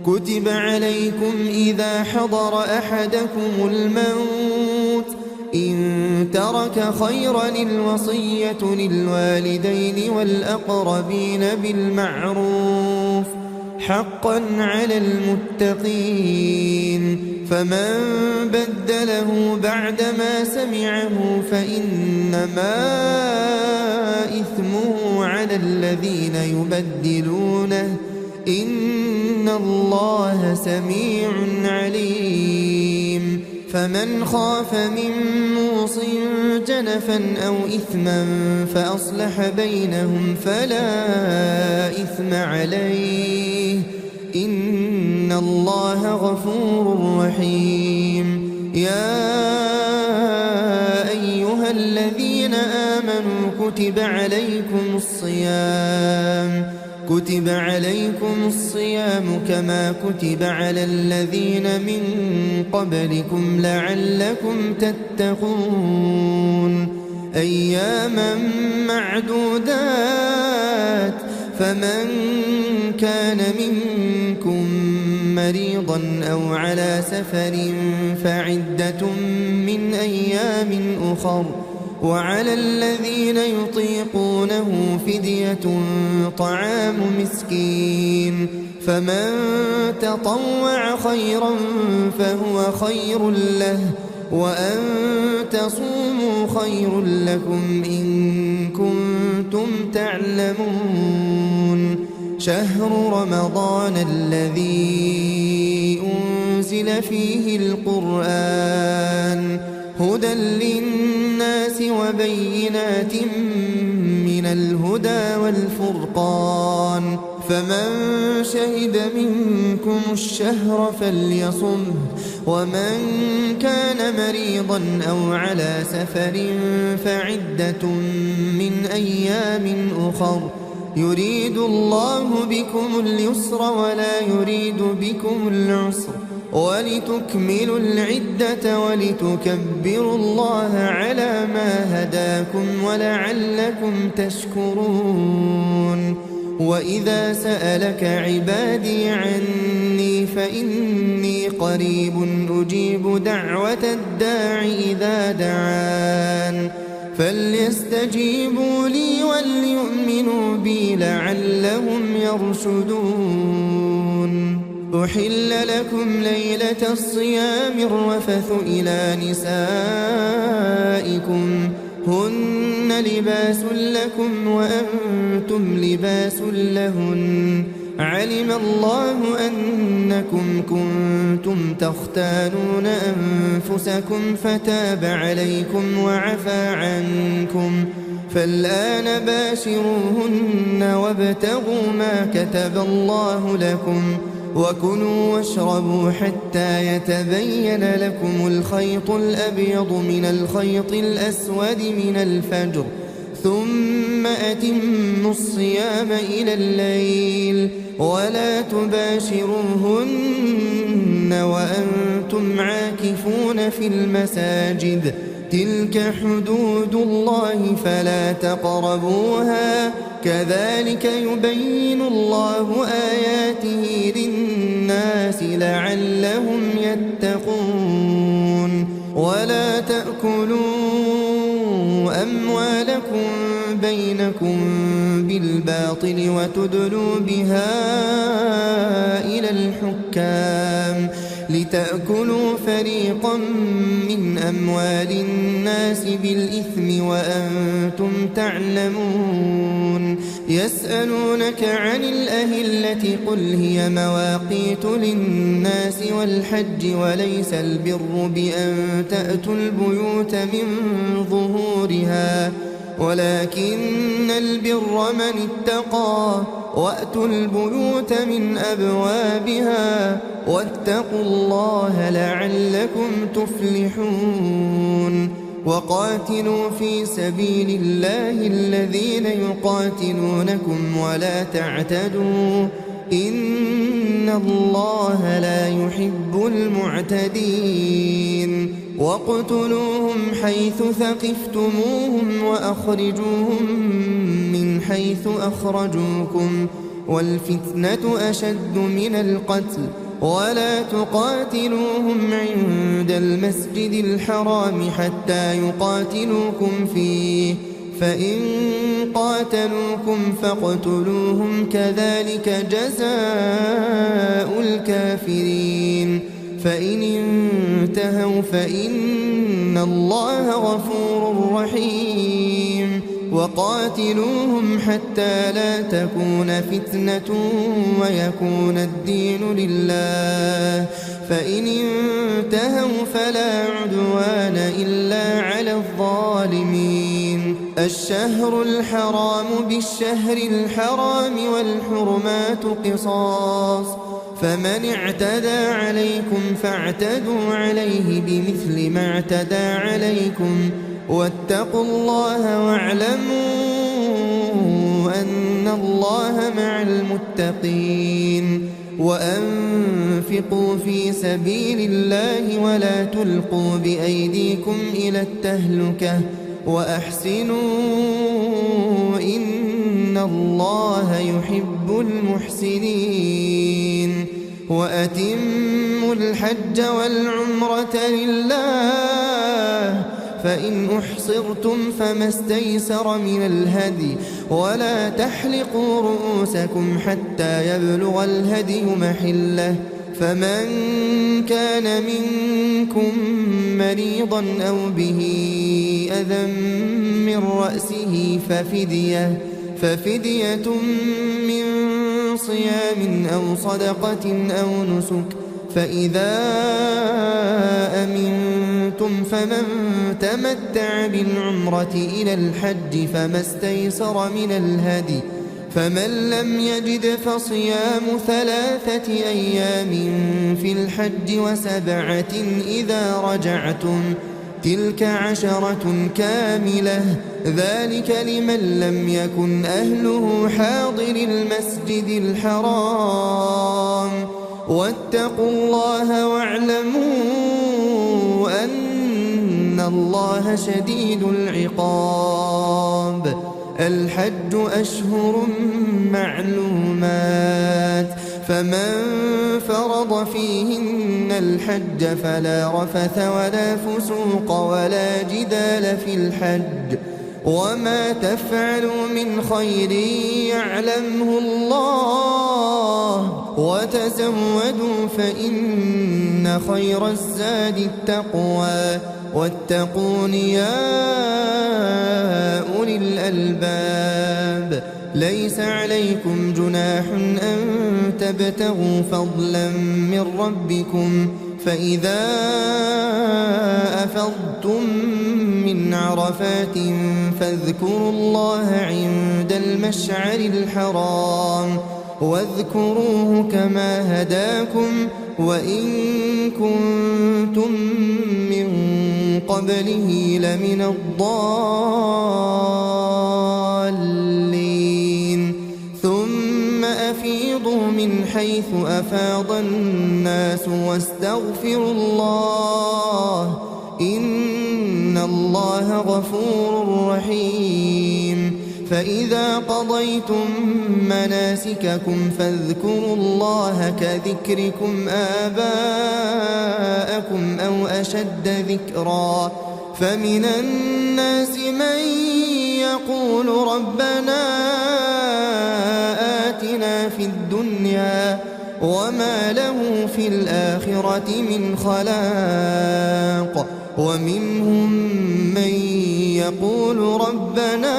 كتب عليكم إذا حضر أحدكم الموت إن ترك خيرا الوصية للوالدين والأقربين بالمعروف حقا على المتقين. فمن بدله بعدما سمعه فإنما إثمه على الذين يبدلونه إن الله سميع عليم. فمن خاف من موص جنفا أو إثما فأصلح بينهم فلا إثم عليه إن الله غفور رحيم. يا أيها الذين آمنوا كتب عليكم الصيام كما كتب على الذين من قبلكم لعلكم تتقون. أياما معدودات فمن كان منكم مريضا أو على سفر فعدة من أيام أخر وعلى الذين يطيقونه فدية طعام مسكين فمن تطوع خيرا فهو خير له وأن تصوموا خير لكم إن كنتم تعلمون. شهر رمضان الذي أنزل فيه القرآن هدى للناس وبينات من الهدى والفرقان فمن شهد منكم الشهر فليصمه ومن كان مريضا أو على سفر فعدة من أيام أخر يريد الله بكم اليسر ولا يريد بكم العسر ولتكملوا العدة ولتكبروا الله على ما هداكم ولعلكم تشكرون. وإذا سألك عبادي عني فإني قريب أجيب دعوة الداع إذا دعان فليستجيبوا لي وليؤمنوا بي لعلهم يرشدون. أحل لكم ليلة الصيام الرفث إلى نسائكم هن لباس لكم وأنتم لباس لهن علم الله أنكم كنتم تختانون أنفسكم فتاب عليكم وعفى عنكم فالآن باشروهن وابتغوا ما كتب الله لكم وكلوا واشربوا حتى يتبين لكم الخيط الأبيض من الخيط الأسود من الفجر ثم أتموا الصيام إلى الليل ولا تباشروهن وأنتم عاكفون في المساجد تلك حدود الله فلا تقربوها كذلك يبين الله آياته للناس لعلهم يتقون. ولا تأكلوا أموالكم بينكم بالباطل وتدلوا بها إلى الحكام لتأكلوا فريقا من أموال الناس بالإثم وأنتم تعلمون. يسألونك عن الأهلة قل هي مواقيت للناس والحج وليس البر بأن تأتوا البيوت من ظهورها ولكن البر من اتقى وأتوا البيوت من أبوابها واتقوا الله لعلكم تفلحون. وقاتلوا في سبيل الله الذين يقاتلونكم ولا تعتدوا إن الله لا يحب المعتدين. واقتلوهم حيث ثقفتموهم وأخرجوهم من حيث أخرجوكم والفتنة أشد من القتل ولا تقاتلوهم عند المسجد الحرام حتى يقاتلوكم فيه فإن قاتلوكم فاقتلوهم كذلك جزاء الكافرين. فإن انتهوا فإن الله غفور رحيم. وقاتلوهم حتى لا تكون فتنة ويكون الدين لله فإن انتهوا فلا عدوان إلا على الظالمين. الشهر الحرام بالشهر الحرام والحرمات قصاص فمن اعتدى عليكم فاعتدوا عليه بمثل ما اعتدى عليكم واتقوا الله واعلموا أن الله مع المتقين. وأنفقوا في سبيل الله ولا تلقوا بأيديكم إلى التهلكة وأحسنوا إن الله يحب المحسنين. وأتموا الحج والعمرة لله فإن أحصرتم فما استيسر من الهدي ولا تحلقوا رؤوسكم حتى يبلغ الهدي محله فمن كان منكم مريضا أو به أذى من رأسه ففدية من صيام أو صدقة أو نسك فإذا أمنتم فمن تمتع بالعمرة إلى الحج فما استيسر من الهدي فمن لم يجد فصيام 3 أيام في الحج و7 إذا رجعتم تلك 10 كاملة ذلك لمن لم يكن أهله حاضر المسجد الحرام. واتقوا الله واعلموا أن الله شديد العقاب. الحج أشهر معلومات فمن فرض فيهن الحج فلا رفث ولا فسوق ولا جدال في الحج وما تفعلوا من خير يعلمه الله وتزودوا فإن خير الزاد التقوى واتقون يا أولي الألباب ليس عليكم جناح أن تبتغوا فضلا من ربكم فإذا أفضتم من عرفات فاذكروا الله عند المشعر الحرام واذكروه كما هداكم وإن كنتم من قبله لمن الضالين ثم أفيضوا من حيث أفاض الناس واستغفروا الله إن الله غفور رحيم فإذا قضيتم مناسككم فاذكروا الله كذكركم آباءكم أو أشد ذكرا فمن الناس من يقول ربنا آتنا في الدنيا وما له في الآخرة من خلاق ومنهم من يقول ربنا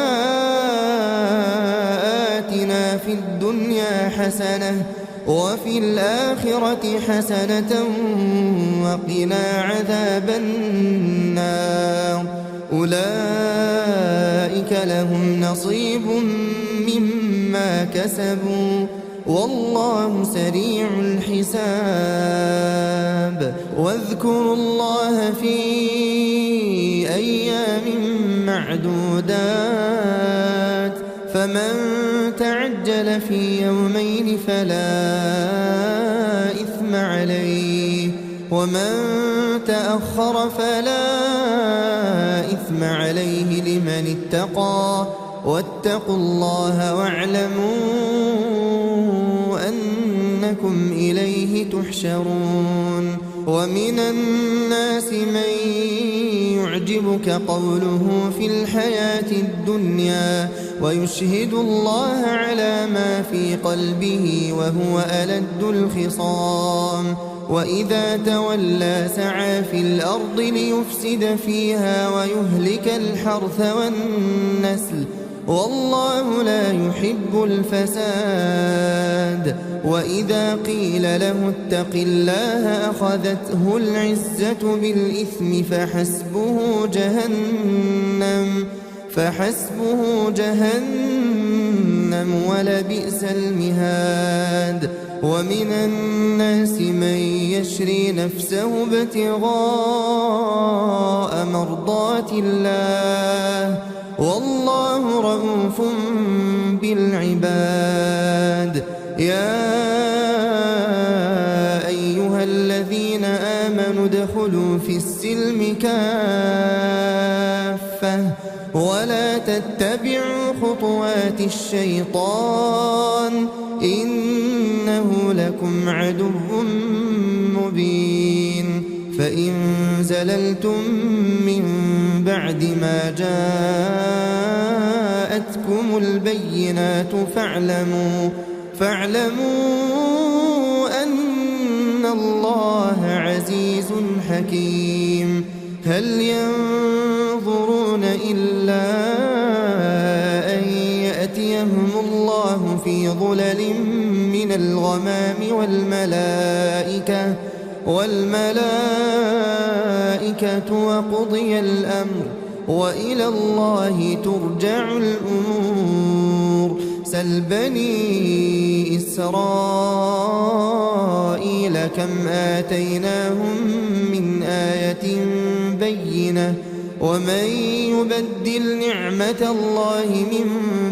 آتنا في الدنيا حسنة وفي الآخرة حسنة وقنا عذاب النار أولئك لهم نصيب مما كسبوا والله سريع الحساب واذكروا الله في أيام معدودات فمن تعجل في يومين فلا إثم عليه ومن تأخر فلا إثم عليه لمن اتقى واتقوا الله واعلموا أنكم إليه تحشرون ومن الناس من يعجبك قوله في الحياة الدنيا ويشهد الله على ما في قلبه وهو ألد الخصام وإذا تولى سعى في الأرض ليفسد فيها ويهلك الحرث والنسل والله لا يحب الفساد وإذا قيل له اتق الله أخذته العزة بالإثم فحسبه جهنم ولبئس المهاد ومن الناس من يشري نفسه ابتغاء مرضات الله والله رؤوف بالعباد يا أيها الذين آمنوا ادخلوا في السلم كافة ولا تتبعوا خطوات الشيطان إنه لكم عدو مبين فإن زللتم من بعد ما جاءتكم البينات فاعلموا أن الله عزيز حكيم هل ينظرون إلا أن يأتيهم الله في ظلل من الغمام والملائكة وقضي الأمر وإلى الله ترجع الأمور سل بني إسرائيل كم آتيناهم من آية بينة ومن يبدل نعمة الله من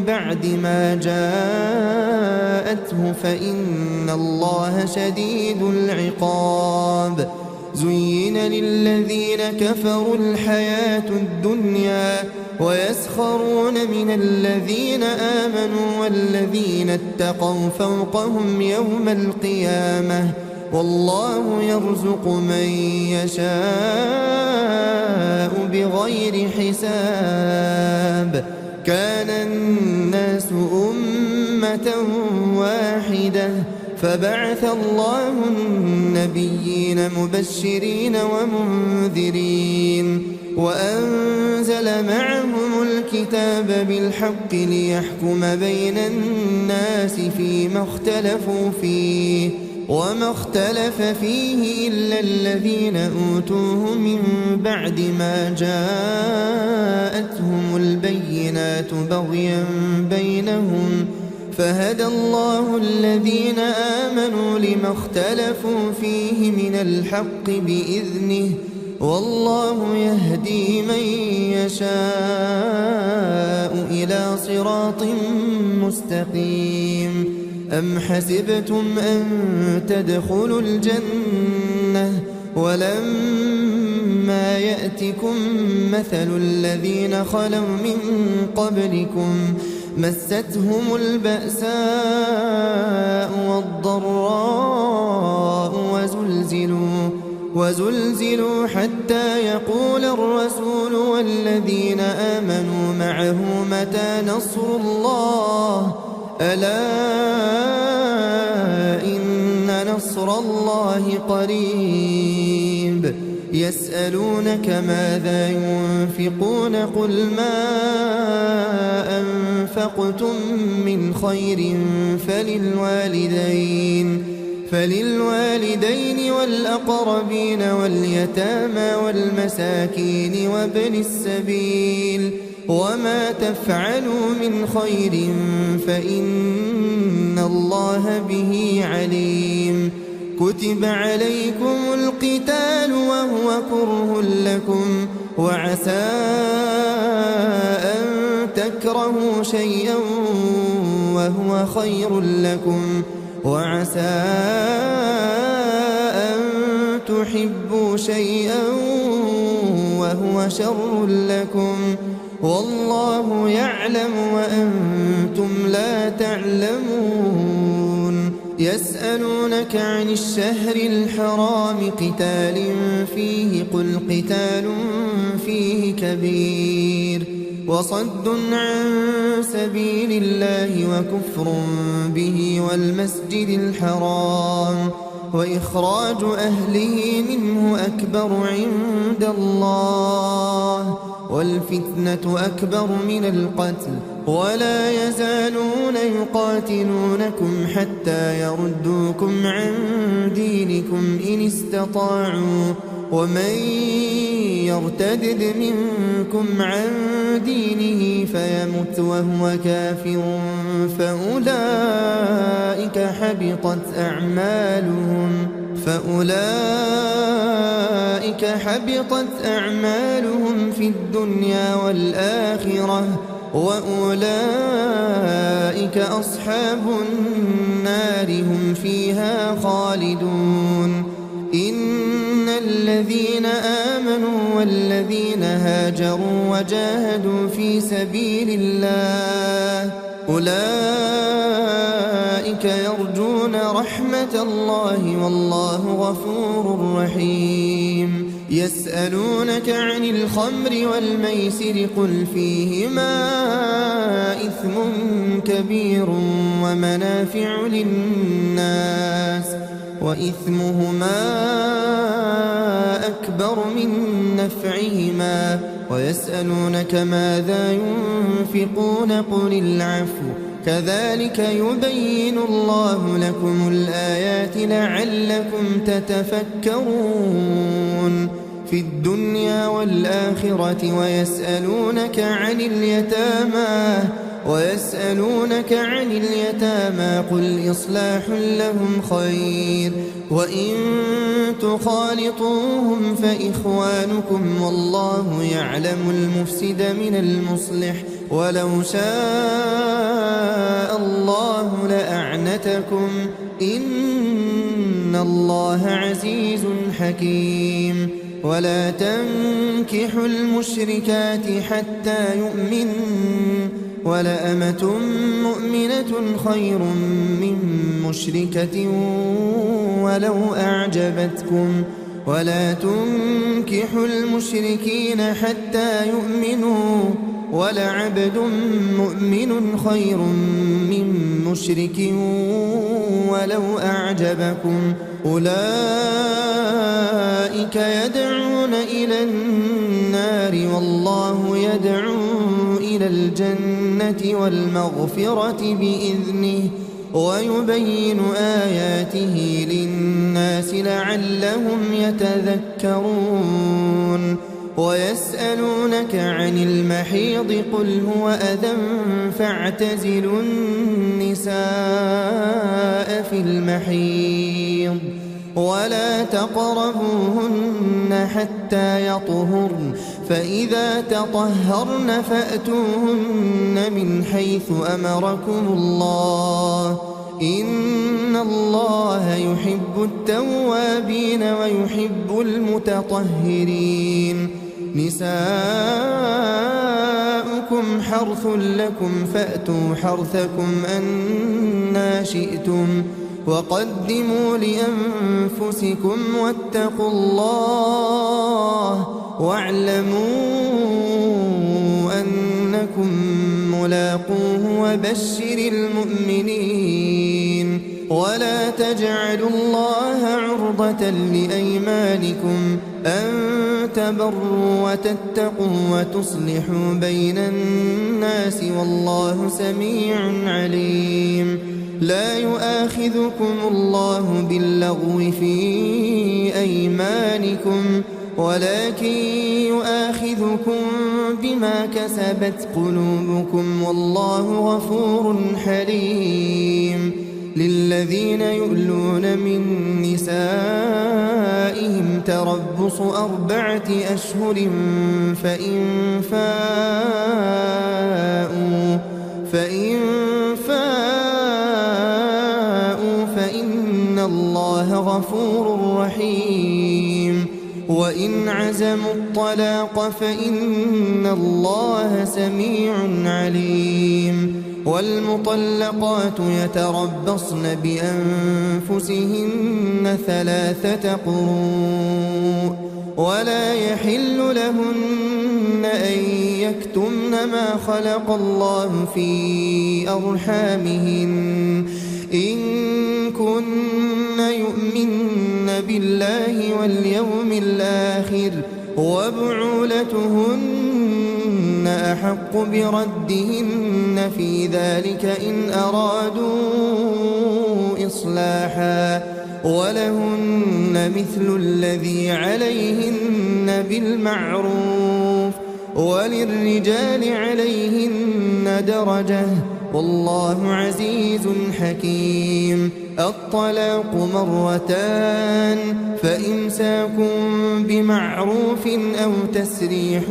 بعد ما جاءته فإن الله شديد العقاب زين للذين كفروا الحياة الدنيا ويسخرون من الذين آمنوا والذين اتقوا فوقهم يوم القيامة والله يرزق من يشاء بغير حساب. كان الناس أمة واحدة فبعث الله النبيين مبشرين ومنذرين وأنزل معهم الكتاب بالحق ليحكم بين الناس فيما اختلفوا فيه وما اختلف فيه إلا الذين أوتوه من بعد ما جاءتهم البينات بغيا بينهم فهدى الله الذين آمنوا لما اختلفوا فيه من الحق بإذنه والله يهدي من يشاء إلى صراط مستقيم. أم حسبتم أن تدخلوا الجنة ولما يأتكم مثل الذين خلوا من قبلكم مستهم البأساء والضراء وزلزلوا حتى يقول الرسول والذين آمنوا معه متى نصر الله ألا إن نصر الله قريب. يسألونك ماذا ينفقون قل ما أنفقتم من خير فللوالدين والأقربين واليتامى والمساكين وابن السبيل وما تفعلوا من خير فإن الله به عليم. كتب عليكم القتال وهو كره لكم وعسى أن تكرهوا شيئا وهو خير لكم وعسى أن تحبوا شيئا وهو شر لكم والله يعلم وأنتم لا تعلمون. يسألونك عن الشهر الحرام قتال فيه قل قتال فيه كبير وصد عن سبيل الله وكفر به والمسجد الحرام وإخراج أهله منه أكبر عند الله والفتنة أكبر من القتل ولا يزالون يقاتلونكم حتى يردوكم عن دينكم إن استطاعوا ومن يرتدد منكم عن دينه فيمت وهو كافر فأولئك حبطت أعمالهم في الدنيا والآخرة وأولئك أصحاب النار هم فيها خالدون. إن الذين آمنوا والذين هاجروا وجاهدوا في سبيل الله أولئك يرجون رحمة الله والله غفور رحيم. يسألونك عن الخمر والميسر قل فيهما إثم كبير ومنافع للناس وإثمهما أكبر من نفعهما ويسألونك ماذا ينفقون قل العفو كذلك يبين الله لكم الآيات لعلكم تتفكرون في الدنيا والآخرة. ويسألونك عن اليتامى قل إصلاح لهم خير وإن تخالطوهم فإخوانكم والله يعلم المفسد من المصلح ولو شاء الله لأعنتكم إن إن الله عزيز حكيم ولا تنكحوا المشركات حتى يؤمنوا ولأمة مؤمنة خير من مشركة ولو أعجبتكم ولا تنكحوا المشركين حتى يؤمنوا ولعبد مؤمن خير من مشرك ولو أعجبكم أولئك يدعون إلى النار والله يدعو إلى الجنة والمغفرة بإذنه ويبين آياته للناس لعلهم يتذكرون ويسألونك عن المحيض قل هو أذى فاعتزلوا النساء في المحيض ولا تقربوهن حتى يطهرن فإذا تطهرن فأتوهن من حيث أمركم الله إن الله يحب التوابين ويحب المتطهرين نساؤكم حرث لكم فأتوا حرثكم أنى شئتم وقدموا لأنفسكم واتقوا الله واعلموا أنكم ملاقوه وبشر المؤمنين ولا تجعلوا الله عرضة لأيمانكم أن تبروا وتتقوا وتصلحوا بين الناس والله سميع عليم لا يؤاخذكم الله باللغو في أيمانكم ولكن يؤاخذكم بما كسبت قلوبكم والله غفور حليم للذين يؤلون من نسائهم تربص 4 أشهر فإن فاءوا فإن الله غفور رحيم وإن عزموا الطلاق فإن الله سميع عليم والمطلقات يتربصن بأنفسهن 3 قروء ولا يحل لهن أن يكتمن ما خلق الله في أرحامهن إن كن يؤمن بالله واليوم الآخر وبعولتهن أحق بردهن في ذلك إن أرادوا إصلاحا ولهن مثل الذي عليهن بالمعروف وللرجال عليهن درجة والله عزيز حكيم الطلاق 2 فإمساكم بمعروف أو تسريح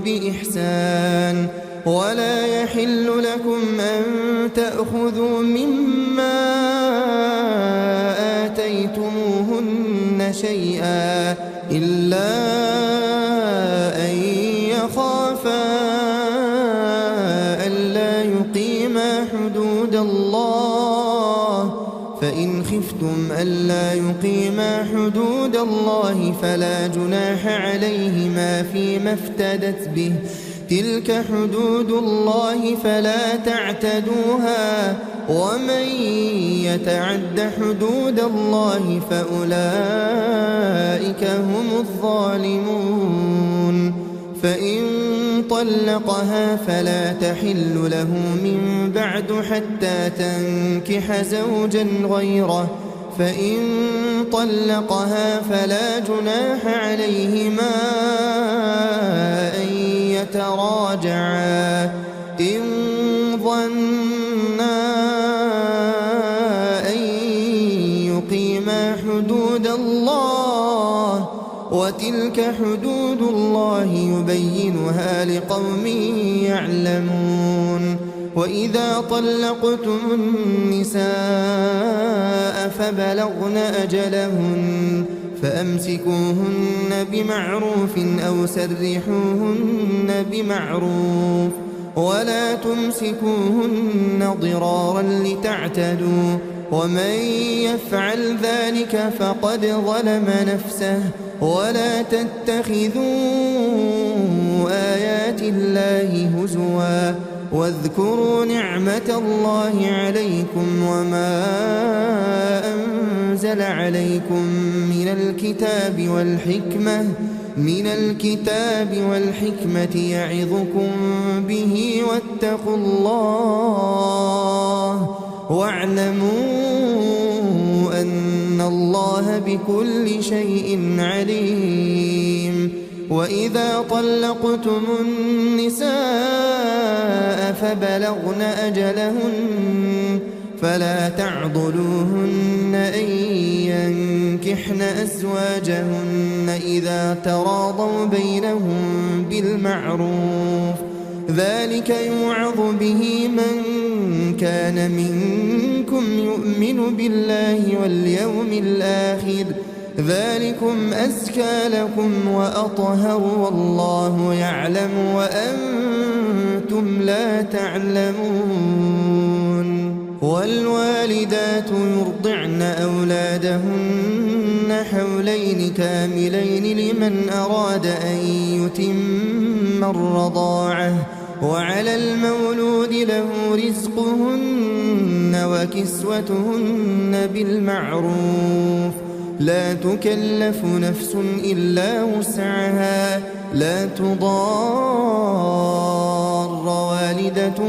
بإحسان ولا يحل لكم أن تأخذوا مما آتيتموهن شيئا إلا أن يخافا ألا يقيما حدود الله فإن خفتم ألا يقيما حدود الله فلا جناح عليهما فيما افتدت به تلك حدود الله فلا تعتدوها ومن يتعد حدود الله فأولئك هم الظالمون فإن طلقها فلا تحل له من بعد حتى تنكح زوجا غيره فإن طلقها فلا جناح عليهما أن يتراجعا إن ظنا أن يقيما حدود الله وتلك حدود الله يبينها لقوم يعلمون وإذا طلقتم النساء فبلغن أجلهن فأمسكوهن بمعروف أو سرحوهن بمعروف ولا تمسكوهن ضرارا لتعتدوا ومن يفعل ذلك فقد ظلم نفسه ولا تتخذوا آيات الله هزوا واذكروا نعمة الله عليكم وما أنزل عليكم من الكتاب والحكمة يعظكم به واتقوا الله واعلموا أن الله بكل شيء عليم وإذا طلقتم النساء فبلغن أجلهن فلا تعضلوهن أن ينكحن أزواجهن إذا تراضوا بينهم بالمعروف ذلك يوعظ به من كان منكم يؤمن بالله واليوم الآخر ذلكم أزكى لكم وأطهر والله يعلم وأنتم لا تعلمون والوالدات يرضعن أولادهن حولين كاملين لمن أراد أن يتم الرضاعة وعلى المولود له رزقهن وكسوتهن بالمعروف لا تكلف نفس إلا وسعها لا تضار والدة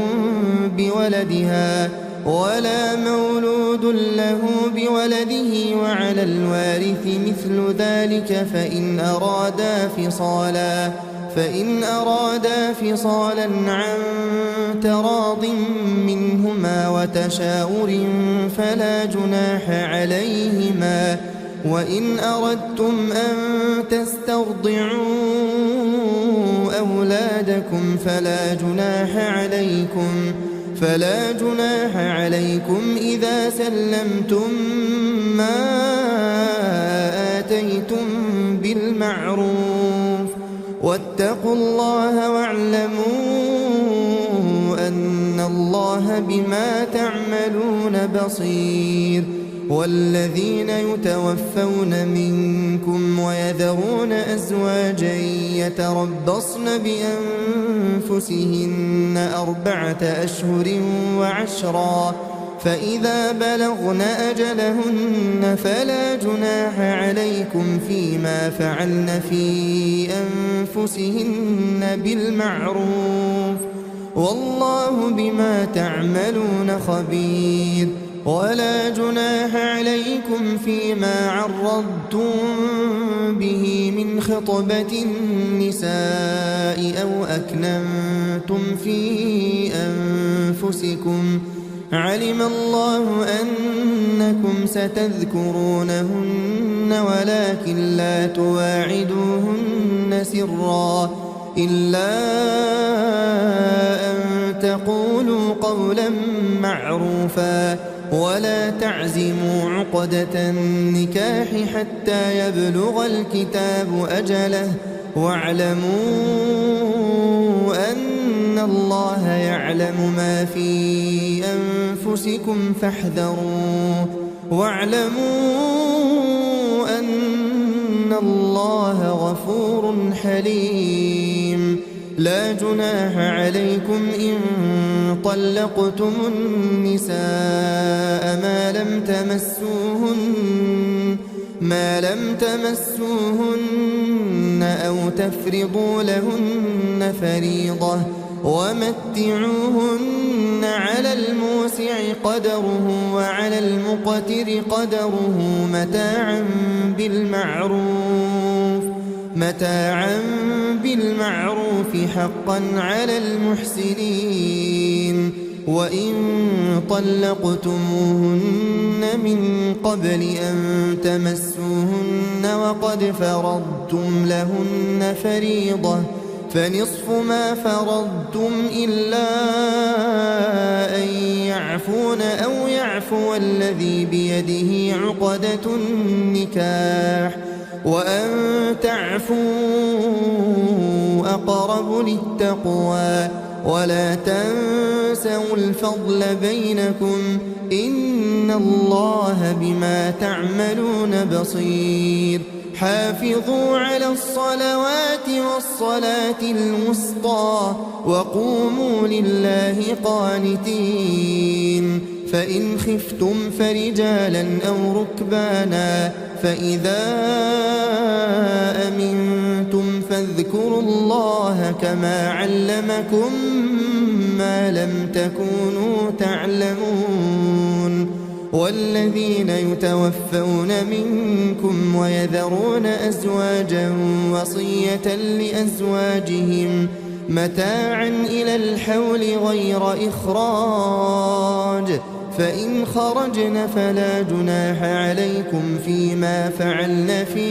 بولدها ولا مولود له بولده وعلى الوارث مثل ذلك فإن أرادا فصالا عن تراض منهما وتشاور فلا جناح عليهما وإن أردتم أن تسترضعوا أولادكم فلا جناح عليكم إذا سلمتم ما آتيتم بالمعروف واتقوا الله واعلموا أن الله بما تعملون بصير والذين يتوفون منكم ويذرون أزواجا يتربصن بأنفسهن 4 أشهر وعشرا فإذا بلغن أجلهن فلا جناح عليكم فيما فعلن في أنفسهن بالمعروف والله بما تعملون خبير ولا جناح عليكم فيما عرضتم به من خطبة النساء أو أكننتم في أنفسكم علم الله أنكم ستذكرونهن ولكن لا تواعدوهن سرا إلا أن تقولوا قولا معروفا ولا تعزموا عقدة النكاح حتى يبلغ الكتاب أجله واعلموا أن الله يعلم ما في أنفسكم فاحذروه واعلموا أن الله غفور حليم لا جناح عليكم إن طلقتم النساء ما لم تمسوهن أو تفرضوا لهن فريضة ومتعوهن على الموسع قدره وعلى المقتر قدره متاعا بالمعروف حقا على المحسنين وإن طلقتموهن من قبل أن تمسوهن وقد فرضتم لهن فنصف ما فرضتم إلا أن يعفون أو يعفو الذي بيده عقدة النكاح وأن تعفوا أقرب للتقوى ولا تنسوا الفضل بينكم إن الله بما تعملون بصير حافظوا على الصلوات والصلاة الوسطى وقوموا لله قانتين فإن خفتم فرجالا أو ركبانا فإذا أمنتم فاذكروا الله كما علمكم ما لم تكونوا تعلمون والذين يتوفون منكم ويذرون أزواجا وصية لأزواجهم متاعا إلى الحول غير إخراج فإن خرجن فلا جناح عليكم فيما فعلن في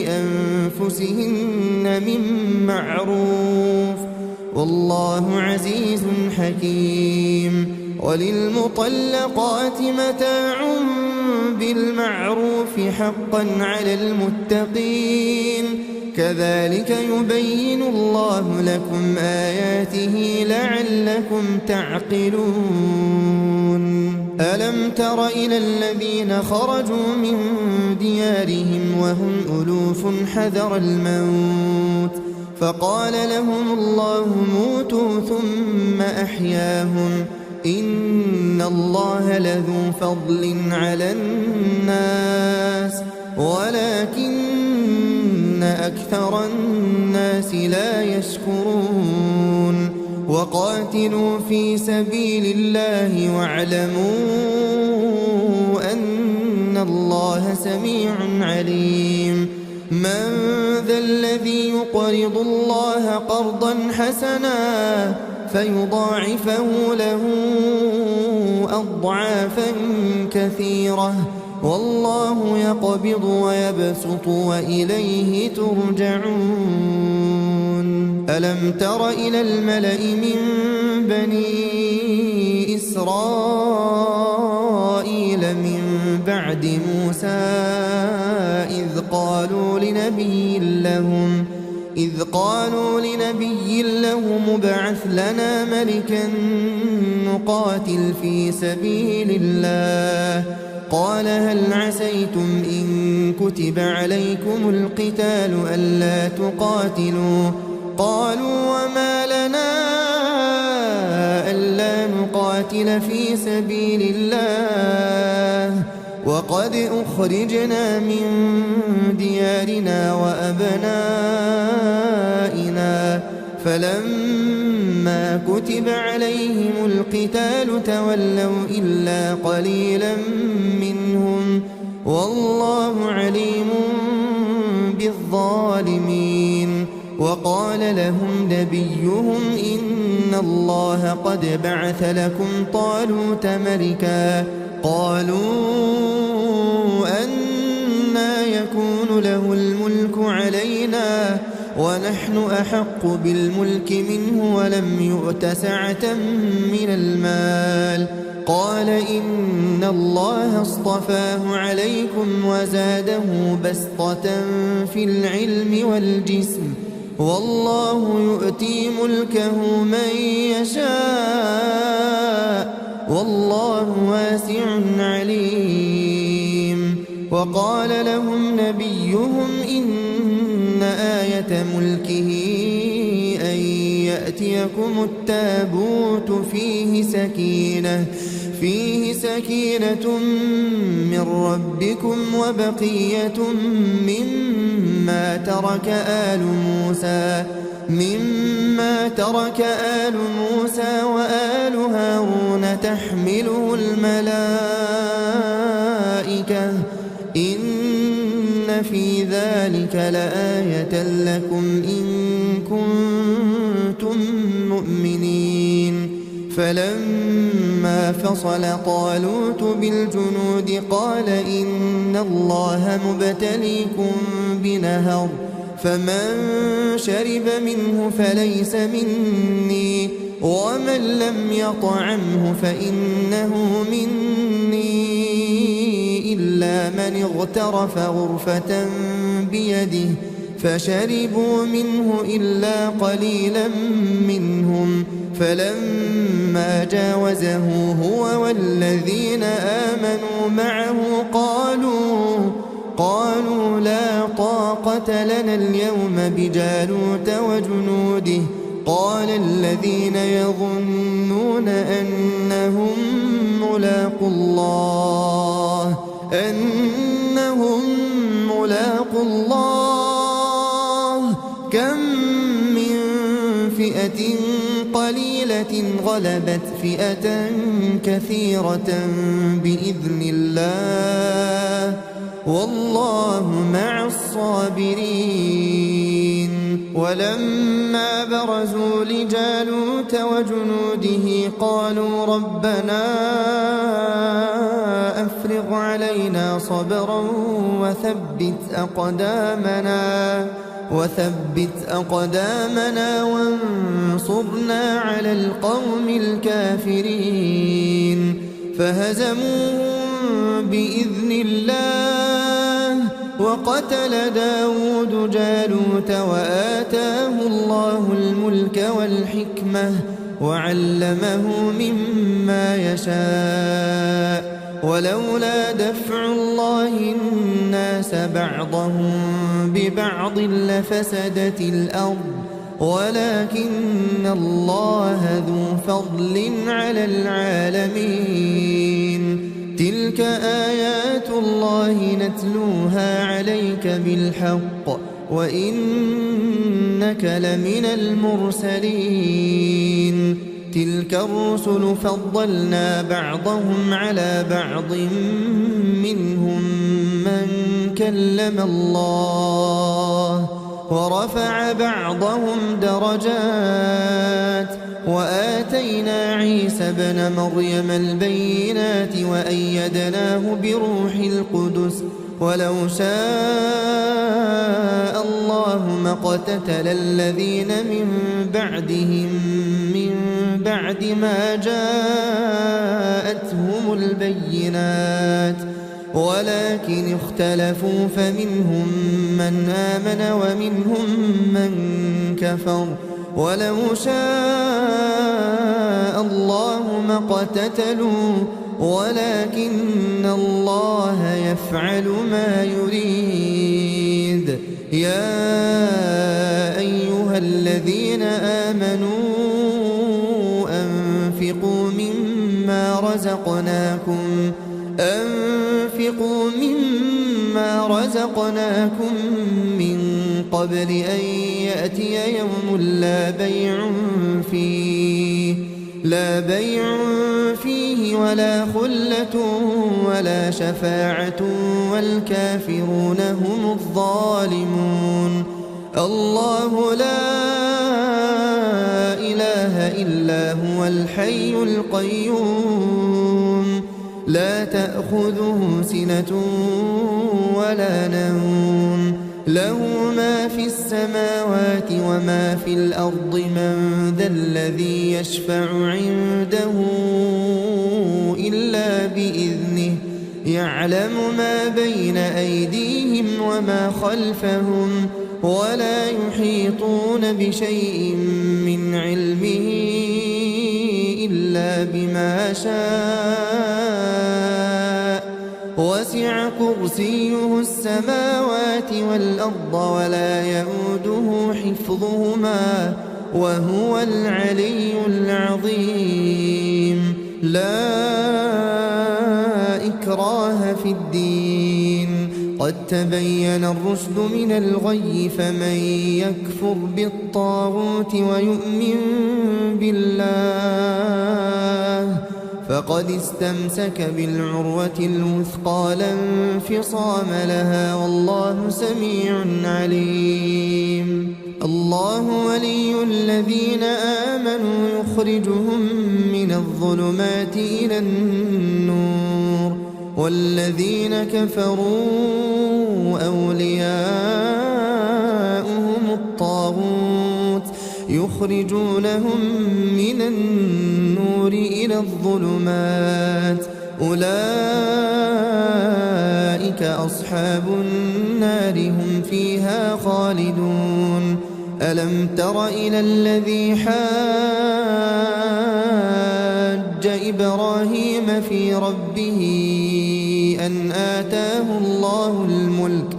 أنفسهن من معروف والله عزيز حكيم وللمطلقات متاع بالمعروف حقا على المتقين كذلك يبين الله لكم آياته لعلكم تعقلون ألم تر إلى الذين خرجوا من ديارهم وهم ألوف حذر الموت فقال لهم الله موتوا ثم أحياهم إن الله لذو فضل على الناس ولكن أكثر الناس لا يشكرون وقاتلوا في سبيل الله واعلموا أن الله سميع عليم من ذا الذي يقرض الله قرضا حسنا فيضاعفه له أضعافا كثيرة والله يقبض ويبسط وإليه ترجعون ألم تر إلى الملأ من بني إسرائيل من بعد موسى إذ قالوا لنبي لهم ابعث لنا ملكا نقاتل في سبيل الله قال هل عسيتم إن كتب عليكم القتال ألا تقاتلوا قالوا وما لنا ألا نقاتل في سبيل الله وقد أخرجنا من ديارنا وأبنائنا فلما كتب عليهم القتال تولوا إلا قليلا منهم والله عليم بالظالمين وقال لهم نبيهم إن الله قد بعث لكم طالوت ملكا قالوا أنى يكون له الملك علينا ونحن أحق بالملك منه ولم يؤت سعة من المال قال إن الله اصطفاه عليكم وزاده بسطة في العلم والجسم والله يؤتي ملكه من يشاء والله واسع عليم وقال لهم نبيهم إن آية ملكه أن يأتيكم التابوت فيه سكينة من ربكم وبقية مما ترك آل موسى وآل هارون تحمله الملائكة إن في ذلك لآية لكم إن كنتم مؤمنين فلما فصل طالوت بالجنود قال إن الله مبتليكم بنهر فمن شرب منه فليس مني ومن لم يطعمه فإنه مني إلا من اغترف غرفة بيده فشربوا منه إلا قليلا منهم فلما جاوزه هو والذين آمنوا معه قالوا لا طاقة لنا اليوم بجالوت وجنوده قال الذين يظنون أنهم ملاقو الله كم من فئة قليلة غلبت فئة كثيرة بإذن الله والله مع الصابرين. ولما برزوا لجالوت وجنوده قالوا ربنا أفرغ علينا صبرا وثبت أقدامنا وانصرنا على القوم الكافرين فهزموهم بإذن الله وقتل داود جالوت وآتاه الله الملك والحكمة وعلمه مما يشاء ولولا دفع الله الناس بعضهم ببعض لفسدت الأرض ولكن الله ذو فضل على العالمين. تلك آيات الله نتلوها عليك بالحق وإنك لمن المرسلين. تلك الرسل فضلنا بعضهم على بعض منهم من كلم الله ورفع بعضهم درجات وآتينا عيسى ابن مريم البينات وأيدناه بروح القدس ولو شاء الله ما اقتتل الذين من بعدهم من بعد ما جاءتهم البينات ولكن اختلفوا فمنهم من آمن ومنهم من كفر ولو شاء الله ما اقتتلوا ولكن الله يفعل ما يريد. يا أيها الذين آمنوا أنفقوا مما رزقناكم من قبل أن يأتي يوم لا بيع فيه ولا خلة ولا شفاعة والكافرون هم الظالمون. الله لا إله إلا هو الحي القيوم لا تأخذه سنة ولا نوم له ما في السماوات وما في الأرض من ذا الذي يشفع عنده إلا بإذنه يعلم ما بين أيديهم وما خلفهم ولا يحيطون بشيء من علمه إلا بما شاء وسع كرسيه السماوات والأرض ولا يؤوده حفظهما وهو العلي العظيم. لا إكراه في الدين قد تبين الرشد من الغي فمن يكفر بالطاغوت ويؤمن بالله فقد استمسك بالعروة الوثقى لا انفصام لها والله سميع عليم. الله ولي الذين آمنوا يخرجهم من الظلمات إلى النور والذين كفروا أولياؤهم يخرجونهم من النور إلى الظلمات أولئك أصحاب النار هم فيها خالدون ألم تر إلى الذي حاج إبراهيم في ربه أن آتاه الله الملك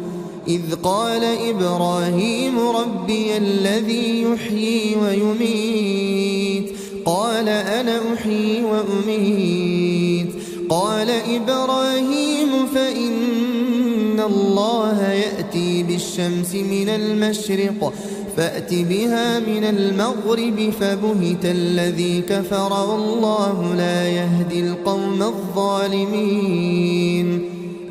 إذ قال إبراهيم ربي الذي يحيي ويميت قال أنا أحيي وأميت قال إبراهيم فإن الله يأتي بالشمس من المشرق فأت بها من المغرب فبهت الذي كفر والله لا يهدي القوم الظالمين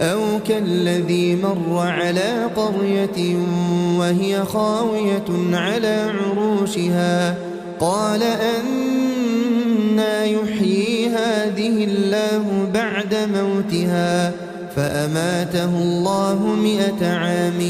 أو كالذي مر على قرية وهي خاوية على عروشها قال أنى يحيي هذه الله بعد موتها فأماته الله 100 عام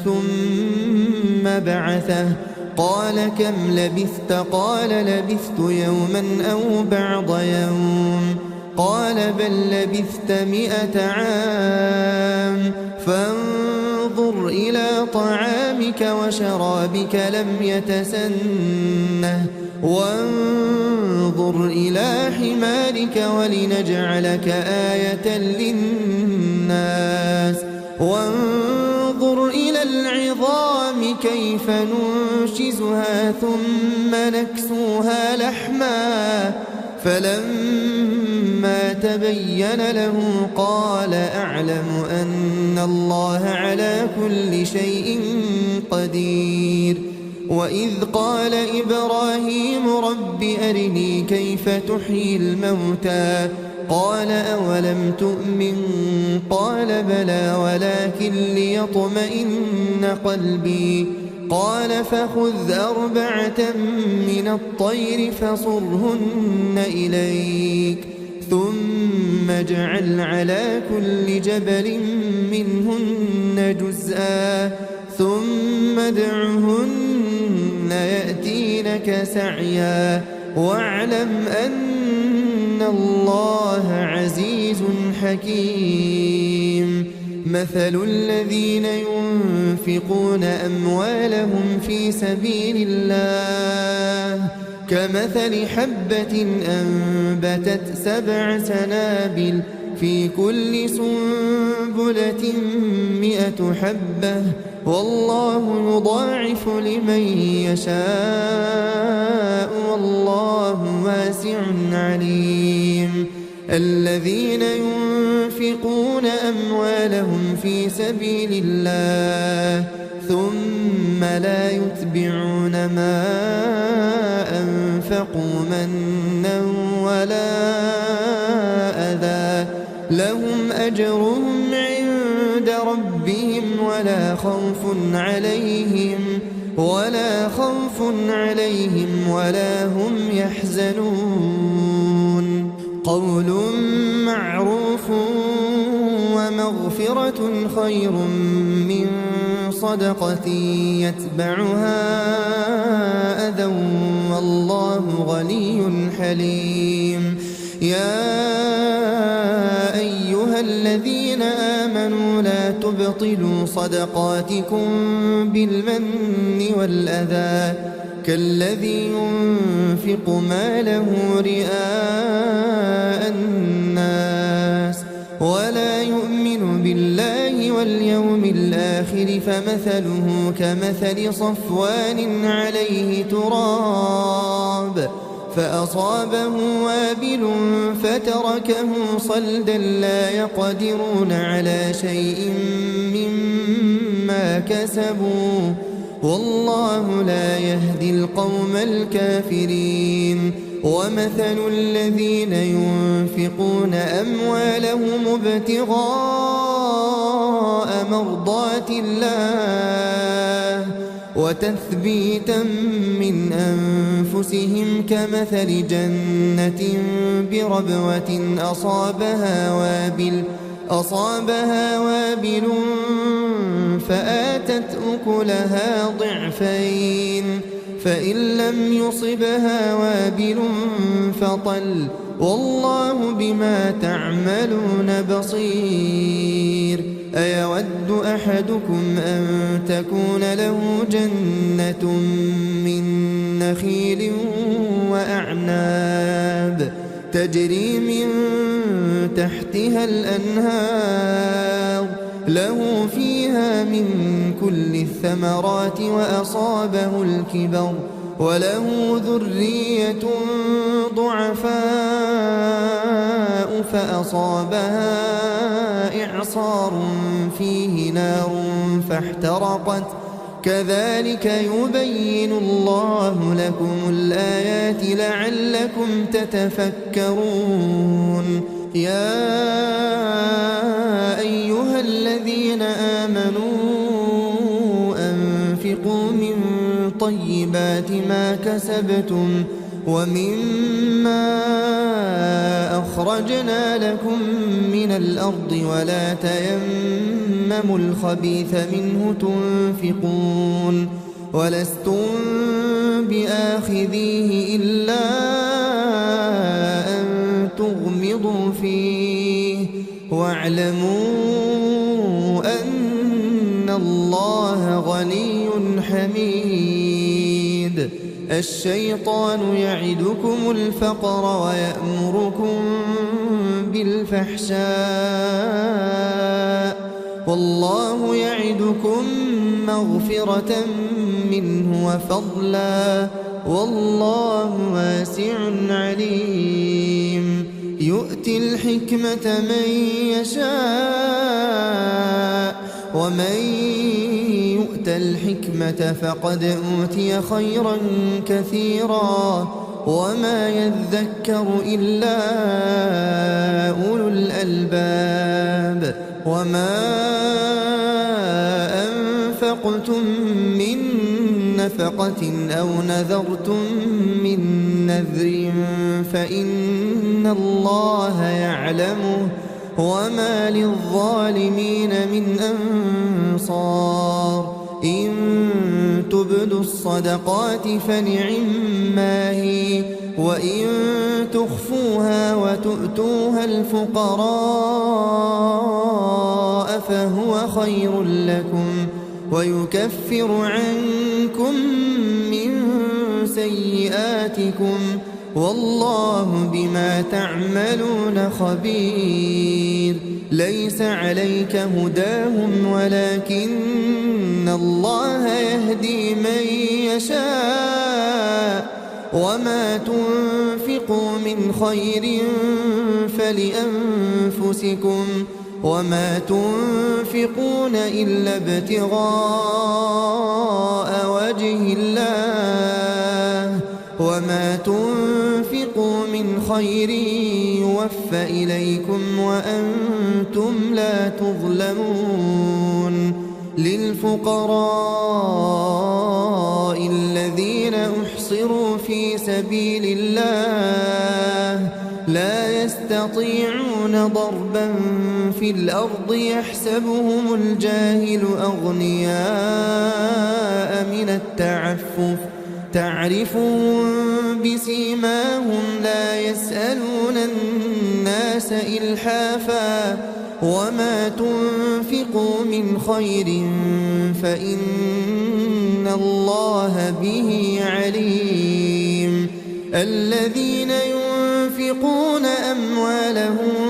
ثم بعثه قال كم لبثت قال لبثت يوما أو بعض يوم قال بل لبثت 100 عام فانظر إلى طعامك وشرابك لم يتسنه وانظر إلى حمارك ولنجعلك آية للناس وانظر إلى العظام كيف ننشزها ثم نكسوها لحما فلما تبين له قال أعلم أن الله على كل شيء قدير وإذ قال إبراهيم رب أرني كيف تحيي الموتى قال أولم تؤمن قال بلى ولكن ليطمئن قلبي قال فخذ 4 من الطير فصرهن إليك ثم اجعل على كل جبل منهن جزءا ثم ادعهن يأتينك سعيا واعلم أن الله عزيز حكيم مثل الذين ينفقون أموالهم في سبيل الله كمثل حبة أنبتت 7 سنابل في كل سنبلة 100 حبة والله يضاعف لمن يشاء والله واسع عليم الذين ينفقون أموالهم في سبيل الله ثم لا يتبعون ما أنفقوا منا ولا أذى لهم أجرهم عند ربهم ولا خوف عليهم ولا هم يحزنون قول معروف ومغفرة خير من صدقة يتبعها أذى والله غني حليم يا أيها الذين آمنوا لا تبطلوا صدقاتكم بالمن والأذى كالذي ينفق ماله رئاء الناس ولا يؤمن بالله واليوم الآخر فمثله كمثل صفوان عليه تراب فأصابه وابل فتركه صلدا لا يقدرون على شيء مما كسبوا والله لا يهدي القوم الكافرين ومثل الذين ينفقون أموالهم ابتغاء مرضات الله وتثبيتا من أنفسهم كمثل جنة بربوة أصابها وابل فآتت أكلها ضعفين فإن لم يصبها وابل فطل والله بما تعملون بصير أيود أحدكم أن تكون له جنة من نخيل وأعناب تجري من تحتها الأنهار له فيها من كل الثمرات وأصابه الكبر وله ذرية ضعفاء فأصابها إعصار فيه نار فاحترقت كذلك يبين الله لكم الآيات لعلكم تتفكرون يا أيها الذين آمنوا أنفقوا من طيبات ما كسبتم ومما أخرجنا لكم من الأرض ولا تيمموا الخبيث منه تنفقون ولستم بآخذيه إلا أن تغمضوا فيه واعلموا أن الله غني حميد الشيطان يعدكم الفقر ويأمركم بالفحشاء والله يعدكم مغفرة منه وفضلا والله واسع عليم يؤتي الحكمة من يشاء ومن يؤت الحكمة فقد أوتي خيرا كثيرا وما يذكر إلا أولو الألباب وما أنفقتم من نفقة أو نذرتم من نذر فإن الله يعلمه وما للظالمين من أنصار إن تبدوا الصدقات فنعما هي وإن تخفوها وتؤتوها الفقراء فهو خير لكم ويكفر عنكم من سيئاتكم والله بما تعملون خبير ليس عليك هداهم ولكن الله يهدي من يشاء وما تنفقوا من خير فلأنفسكم وما تنفقون إلا ابتغاء وجه الله وما تنفقوا من خير يوفى إليكم وأنتم لا تظلمون للفقراء الذين أحصروا في سبيل الله لا يستطيعون ضربا في الأرض يحسبهم الجاهل أغنياء من التعفف تعرفهم بسيماهم لا يسألون الناس إلحافا وما تنفقوا من خير فإن الله به عليم الذين ينفقون أموالهم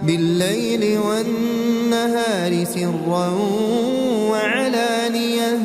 بالليل والنهار سرا وعلانية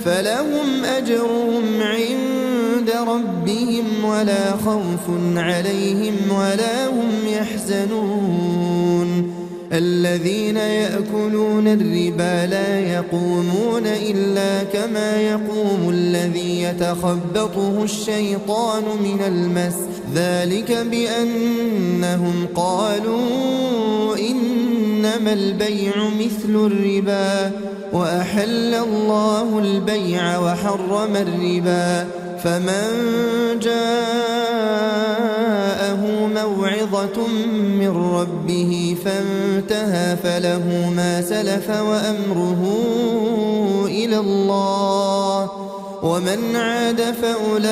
فلهم أجرهم عند ربهم ولا خوف عليهم ولا هم يحزنون الذين يأكلون الربا لا يقومون إلا كما يقوم الذي يتخبطه الشيطان من المس ذلك بأنهم قالوا إنما البيع مثل الربا وأحل الله البيع وحرم الربا فمن جاءه موعظة من ربه فانتهى فله ما سلف وأمره إلى إلى الله ومن عاد فأولئك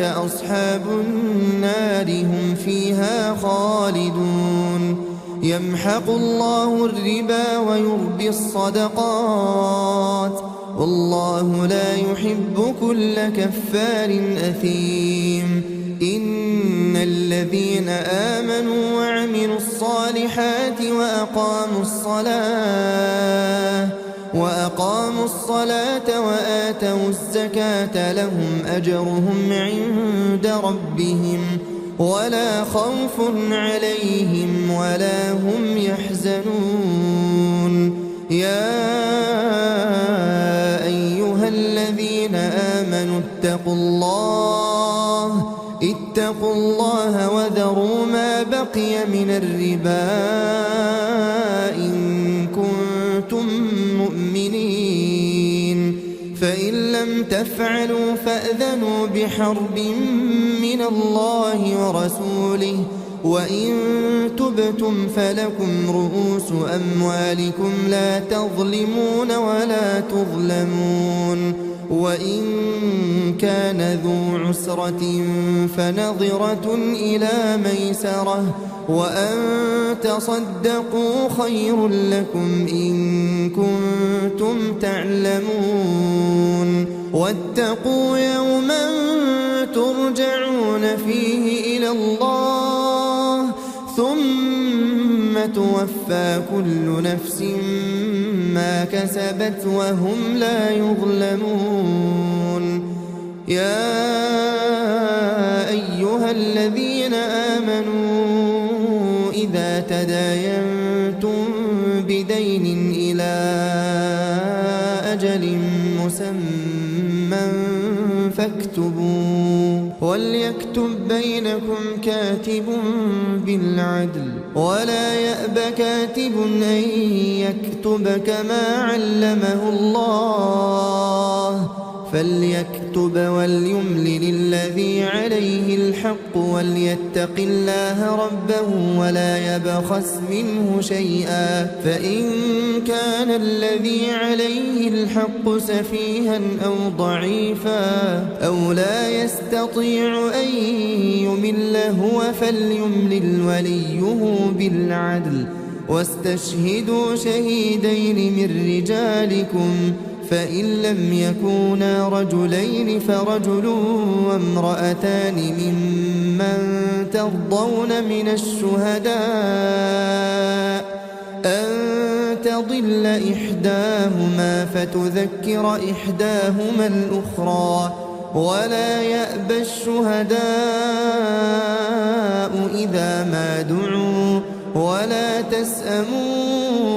أصحاب النار هم فيها خالدون يمحق الله الربا ويربي الصدقات والله لا يحب كل كفار أثيم إن الذين آمنوا وعملوا الصالحات وأقاموا الصلاة وآتوا الزكاة لهم أجرهم عند ربهم ولا خوف عليهم ولا هم يحزنون يا أيها الذين آمنوا اتقوا الله وذروا ما بقي من الربا إن كنتم مؤمنين فإن لم تفعلوا فأذنوا بحرب من الله ورسوله وإن تبتم فلكم رؤوس أموالكم لا تظلمون ولا تظلمون وإن كان ذو عسرة فنظرة إلى ميسرة وأن تصدقوا خير لكم إن كنتم تعلمون واتقوا يوما ترجعون فيه إلى الله ثم توفى كل نفس ما كسبت وهم لا يظلمون يا أيها الذين آمنوا إذا تداينتم بدين إلى أجل مسمى فاكتبوه وليكتب بينكم كاتب بالعدل ولا يأب كاتب أن يكتب كما علمه الله فليكتب وليملل الذي عليه الحق وليتق الله ربه ولا يبخس منه شيئا فإن كان الذي عليه الحق سفيها أو ضعيفا أو لا يستطيع أن يمل هو فليملل وليه بالعدل واستشهدوا شهيدين من رجالكم فإن لم يكونا رجلين فرجل وامرأتان ممن ترضون من الشهداء أن تضل إحداهما فتذكر إحداهما الأخرى ولا يأبى الشهداء إذا ما دعوا ولا تسأموا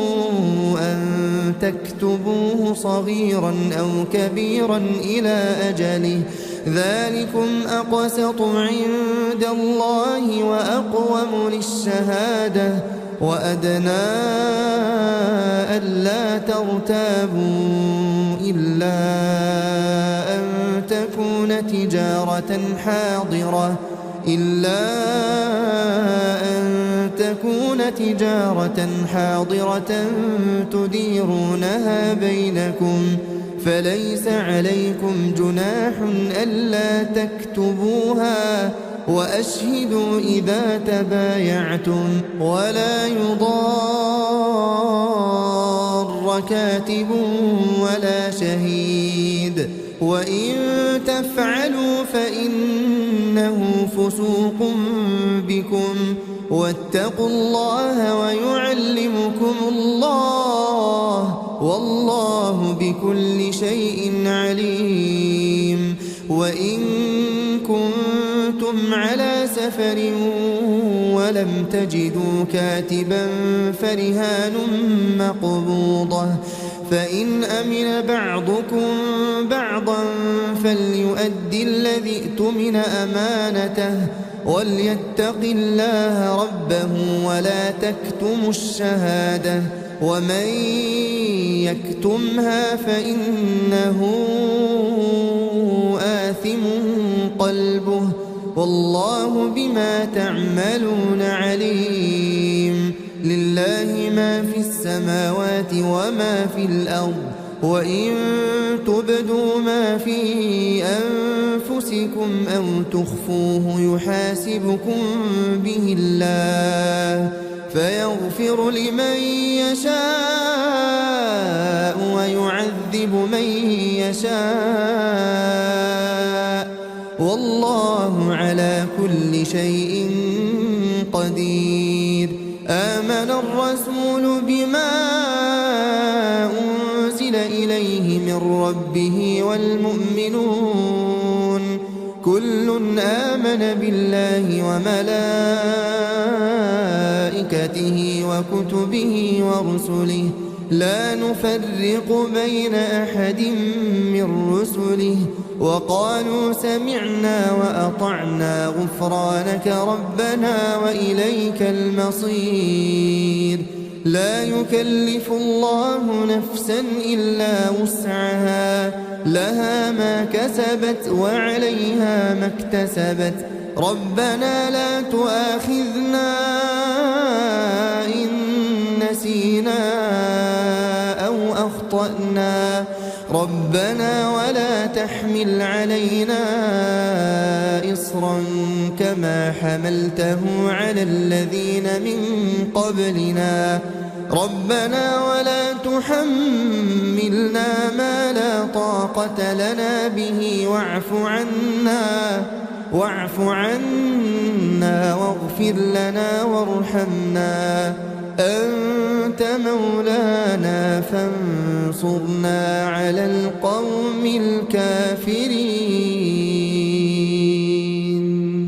أن تكتبوه صغيرا أو كبيرا إلى أجله ذلكم أقسط عند الله وأقوم للشهادة وأدنى ألا ترتابوا إلا أن تكون تجارة حاضرة تديرونها بينكم فليس عليكم جناح ألا تكتبوها وأشهدوا إذا تبايعتم ولا يضار كاتب ولا شهيد وإن تفعلوا فإنه فسوق بكم واتقوا الله ويعلمكم الله والله بكل شيء عليم وإن كنتم على سفر ولم تجدوا كاتبا فرهان مقبوضة فإن أمن بعضكم بعضا فليؤدي الذي ائتمن أمانته وليتق الله ربه ولا تكتموا الشهادة ومن يكتمها فإنه آثم قلبه والله بما تعملون عليم لله ما في السماوات وما في الأرض وإن تبدوا ما في أنفسكم أو تخفوه يحاسبكم به الله فيغفر لمن يشاء ويعذب من يشاء والله على كل شيء قدير. آمن الرسول بما أنزل إليه من ربه والمؤمنون كل آمن بالله وملائكته وكتبه ورسله لا نفرق بين أحد من رسله وقالوا سمعنا وأطعنا غفرانك ربنا وإليك المصير. لا يكلف الله نفسا إلا وسعها لها ما كسبت وعليها ما اكتسبت ربنا لا تؤاخذنا إن نسينا أو أخطأنا ربنا ولا تحمل علينا إصرا كما حملته على الذين من قبلنا ربنا ولا تحملنا ما لا طاقة لنا به واعف عنا واغفر لنا وارحمنا أنت مولانا فانصرنا على القوم الكافرين.